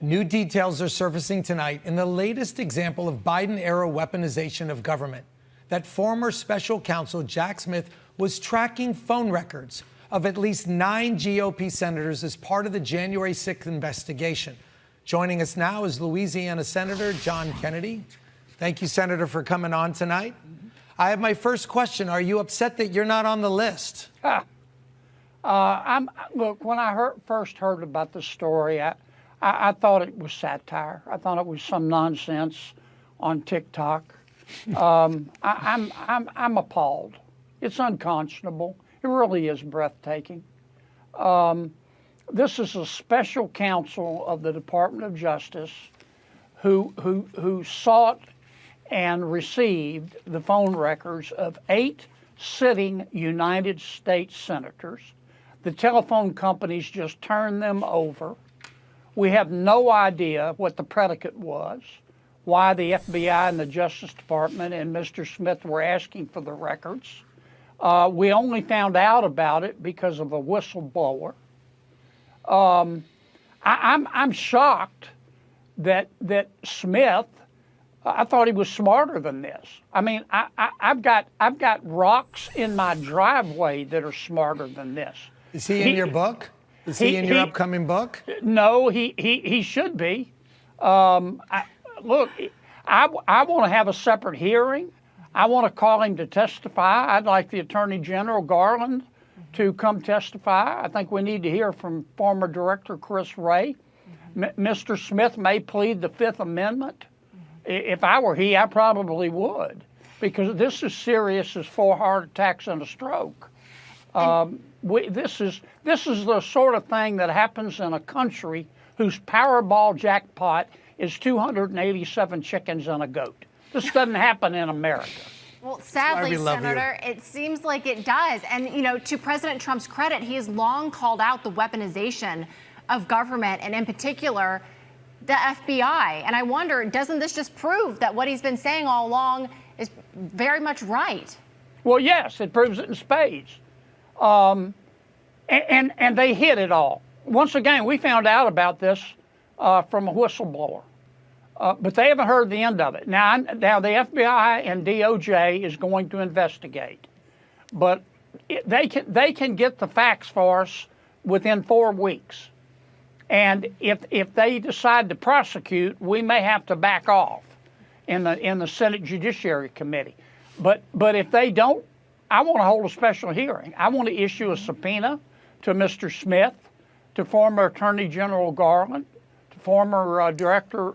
New details are surfacing tonight in the latest example of Biden-era weaponization of government. That former special counsel Jack Smith was tracking phone records of at least 9 GOP senators as part of the January 6th investigation. Joining us now is Louisiana Senator John Kennedy. Thank you, Senator, for coming on tonight. I have my first question. Are you upset that you're not on the list? Look, when I first heard about the story, I thought it was satire. I thought it was some nonsense on TikTok. I'm appalled. It's unconscionable. It really is breathtaking. This is a special counsel of the Department of Justice who sought and received the phone records of 8 sitting United States senators. The telephone companies just turned them over. We have no idea what the predicate was, why the FBI and the Justice Department and Mr. Smith were asking for the records. We only found out about it because of a whistleblower. I'm shocked that Smith, I thought he was smarter than this. I mean, I've got rocks in my driveway that are smarter than this. Is he in your book? Is he in your upcoming book? No, he should be. Look, I want to have a separate hearing. I want to call him to testify. I'd like the Attorney General Garland to come testify. I think we need to hear from former Director Chris Wray. Mr. Smith may plead the Fifth Amendment. If I were he, I probably would, because this is serious as 4 heart attacks and a stroke. This is the sort of thing that happens in a country whose Powerball jackpot is 287 chickens and a goat. This doesn't happen in America. Well, sadly, Senator, it seems like it does. And, you know, to President Trump's credit, he has long called out the weaponization of government, and in particular, the FBI. And I wonder, doesn't this just prove that what he's been saying all along is very much right? Well, yes, it proves it in spades. And they hid it all. Once again, we found out about this from a whistleblower. But they haven't heard the end of it. Now the FBI and DOJ is going to investigate. But they can get the facts for us within 4 weeks. And if they decide to prosecute, we may have to back off in the Senate Judiciary Committee. But if they don't, I want to hold a special hearing. I want to issue a subpoena to Mr. Smith, to former Attorney General Garland, to former Director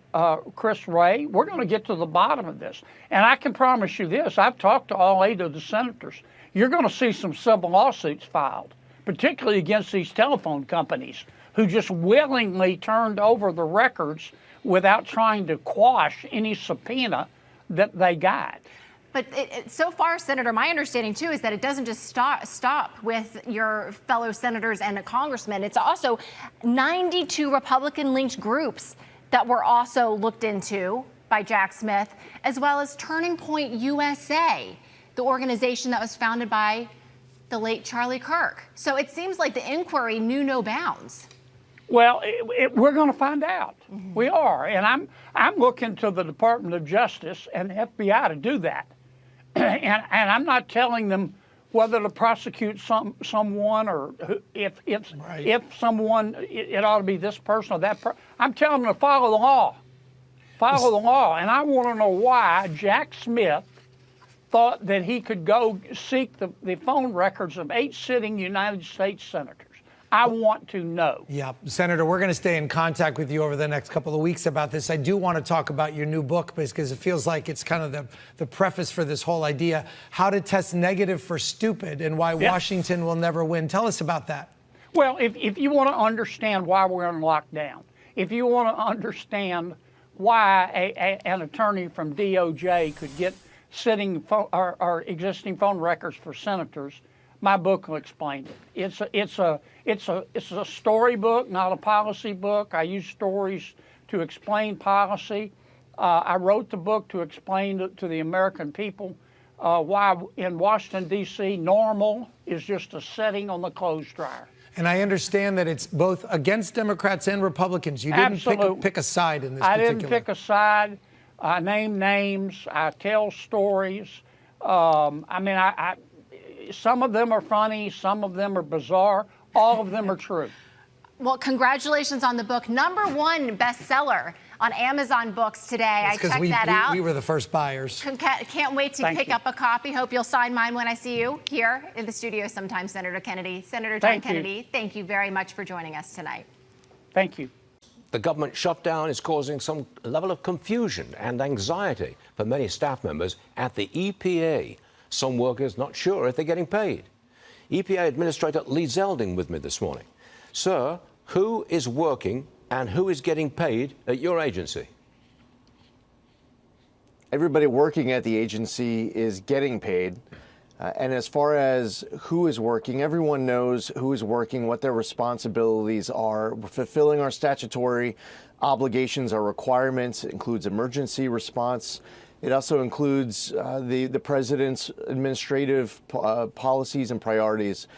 Chris Wray. We're going to get to the bottom of this. And I can promise you this, I've talked to all 8 of the senators. You're going to see some civil lawsuits filed, particularly against these telephone companies who just willingly turned over the records without trying to quash any subpoena that they got. But so far, Senator, my understanding, too, is that it doesn't just stop with your fellow senators and a congressman. It's also 92 Republican-linked groups that were also looked into by Jack Smith, as well as Turning Point USA, the organization that was founded by the late Charlie Kirk. So it seems like the inquiry knew no bounds. Well, we're going to find out. Mm-hmm. We are. And I'm looking to the Department of Justice and the FBI to do that. And I'm not telling them whether to prosecute someone or if someone, it ought to be this person or that person. I'm telling them to follow the law. Follow the law. And I want to know why Jack Smith thought that he could go seek the phone records of 8 sitting United States senators. I want to know. Yeah, Senator, we're going to stay in contact with you over the next couple of weeks about this. I do want to talk about your new book because it feels like it's kind of the preface for this whole idea, how to test negative for stupid and why Washington will never win. Tell us about that. Well, if you want to understand why we're in lockdown, if you want to understand why an attorney from DOJ could get sitting or existing phone records for senators, my book will explain it. It's a story book, not a policy book. I use stories to explain policy. I wrote the book to explain to the American people why in Washington, D.C., normal is just a setting on the clothes dryer. And I understand that it's both against Democrats and Republicans. You didn't pick a side in this particular. I didn't pick a side. I name names. I tell stories. Some of them are funny, some of them are bizarre, all of them are true. Well, congratulations on the book. #1 bestseller on Amazon Books today. I checked that out. We were the first buyers. Can't wait to pick up a copy. Hope you'll sign mine when I see you here in the studio sometime, Senator Kennedy. Senator John Kennedy, thank you very much for joining us tonight. Thank you. The government shutdown is causing some level of confusion and anxiety for many staff members at the EPA. Some workers not sure if they're getting paid. EPA Administrator Lee Zeldin with me this morning. Sir, who is working and who is getting paid at your agency? Everybody working at the agency is getting paid. And as far as who is working, everyone knows who is working, what their responsibilities are. We're fulfilling our statutory obligations, our requirements. It includes emergency response. It also includes the president's administrative policies and priorities.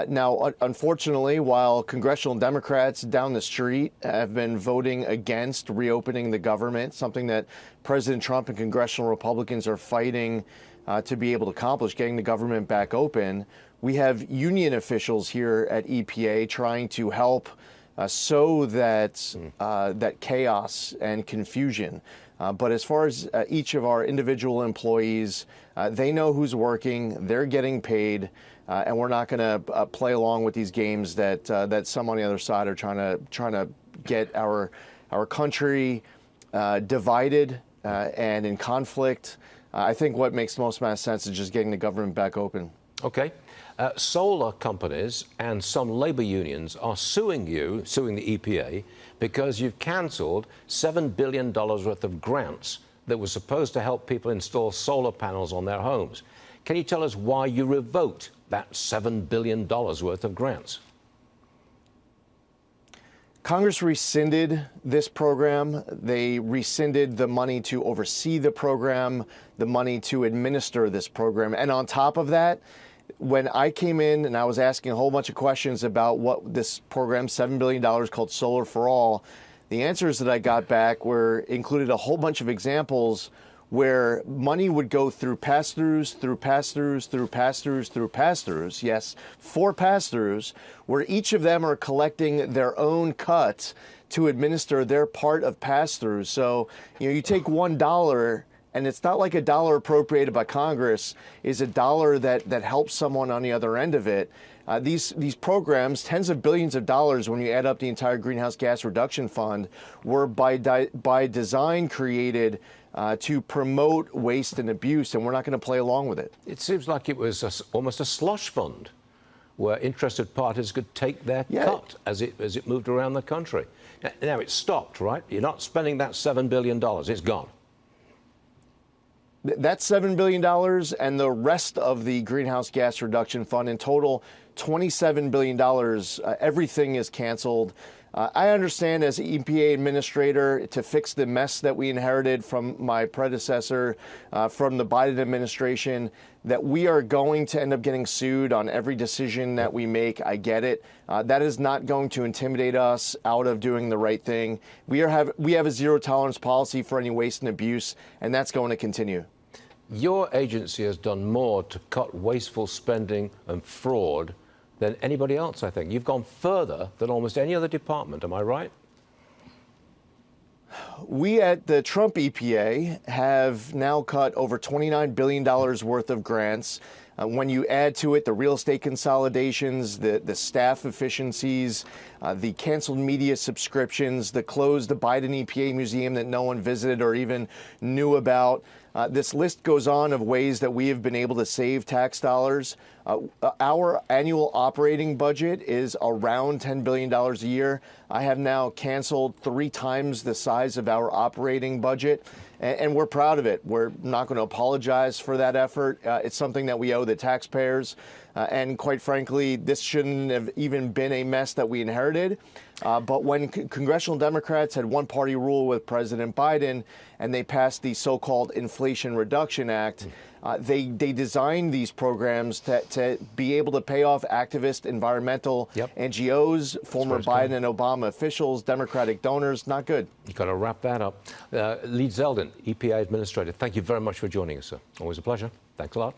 Now, unfortunately, while congressional Democrats down the street have been voting against reopening the government, something that President Trump and congressional Republicans are fighting to be able to accomplish, getting the government back open, we have union officials here at EPA trying to help sow that chaos and confusion. But as far as each of our individual employees, they know who's working, they're getting paid, and we're not going to play along with these games that some on the other side are trying to get our country divided and in conflict. I think what makes the most amount of sense is just getting the government back open. Okay. Solar companies and some labor unions are suing the EPA, because you've cancelled $7 billion worth of grants that were supposed to help people install solar panels on their homes. Can you tell us why you revoked that $7 billion worth of grants? Congress rescinded this program. They rescinded the money to oversee the program, the money to administer this program. And on top of that, when I came in and I was asking a whole bunch of questions about what this program, $7 billion called Solar for All, the answers that I got back included a whole bunch of examples where money would go through pass-throughs, through pass-throughs, through pass-throughs, through pass-throughs. Yes, 4 pass-throughs, where each of them are collecting their own cut to administer their part of pass-throughs. So, you take $1, and it's not like a dollar appropriated by Congress is a dollar that helps someone on the other end of it. These programs, tens of billions of dollars when you add up the entire greenhouse gas reduction fund, were by design created to promote waste and abuse, and we're not going to play along with it. It seems like it was almost a slush fund where interested parties could take their cut as it moved around the country. Now it's stopped, right? You're not spending that $7 billion. It's gone. That's $7 billion, and the rest of the greenhouse gas reduction fund, in total, $27 billion. Everything is canceled. I understand as EPA administrator, to fix the mess that we inherited from my predecessor, from the Biden administration, that we are going to end up getting sued on every decision that we make. I get it. That is not going to intimidate us out of doing the right thing. We have a zero tolerance policy for any waste and abuse, and that's going to continue. Your agency has done more to cut wasteful spending and fraud than anybody else, I think. You've gone further than almost any other department, am I right? We at the Trump EPA have now cut over $29 billion worth of grants. When you add to it the real estate consolidations, the staff efficiencies, the canceled media subscriptions, the closed Biden EPA museum that no one visited or even knew about, this list goes on of ways that we have been able to save tax dollars. Our annual operating budget is around $10 billion a year. I have now canceled 3 times the size of our operating budget, and we're proud of it. We're not going to apologize for that effort. It's something that we owe the taxpayers. And quite frankly, this shouldn't have even been a mess that we inherited. But when congressional Democrats had one-party rule with President Biden and they passed the so-called Inflation Reduction Act, they designed these programs to be able to pay off activist environmental NGOs, former Biden and Obama officials, Democratic donors. Not good. You've got to wrap that up. Lee Zeldin, EPA Administrator, thank you very much for joining us, sir. Always a pleasure. Thanks a lot.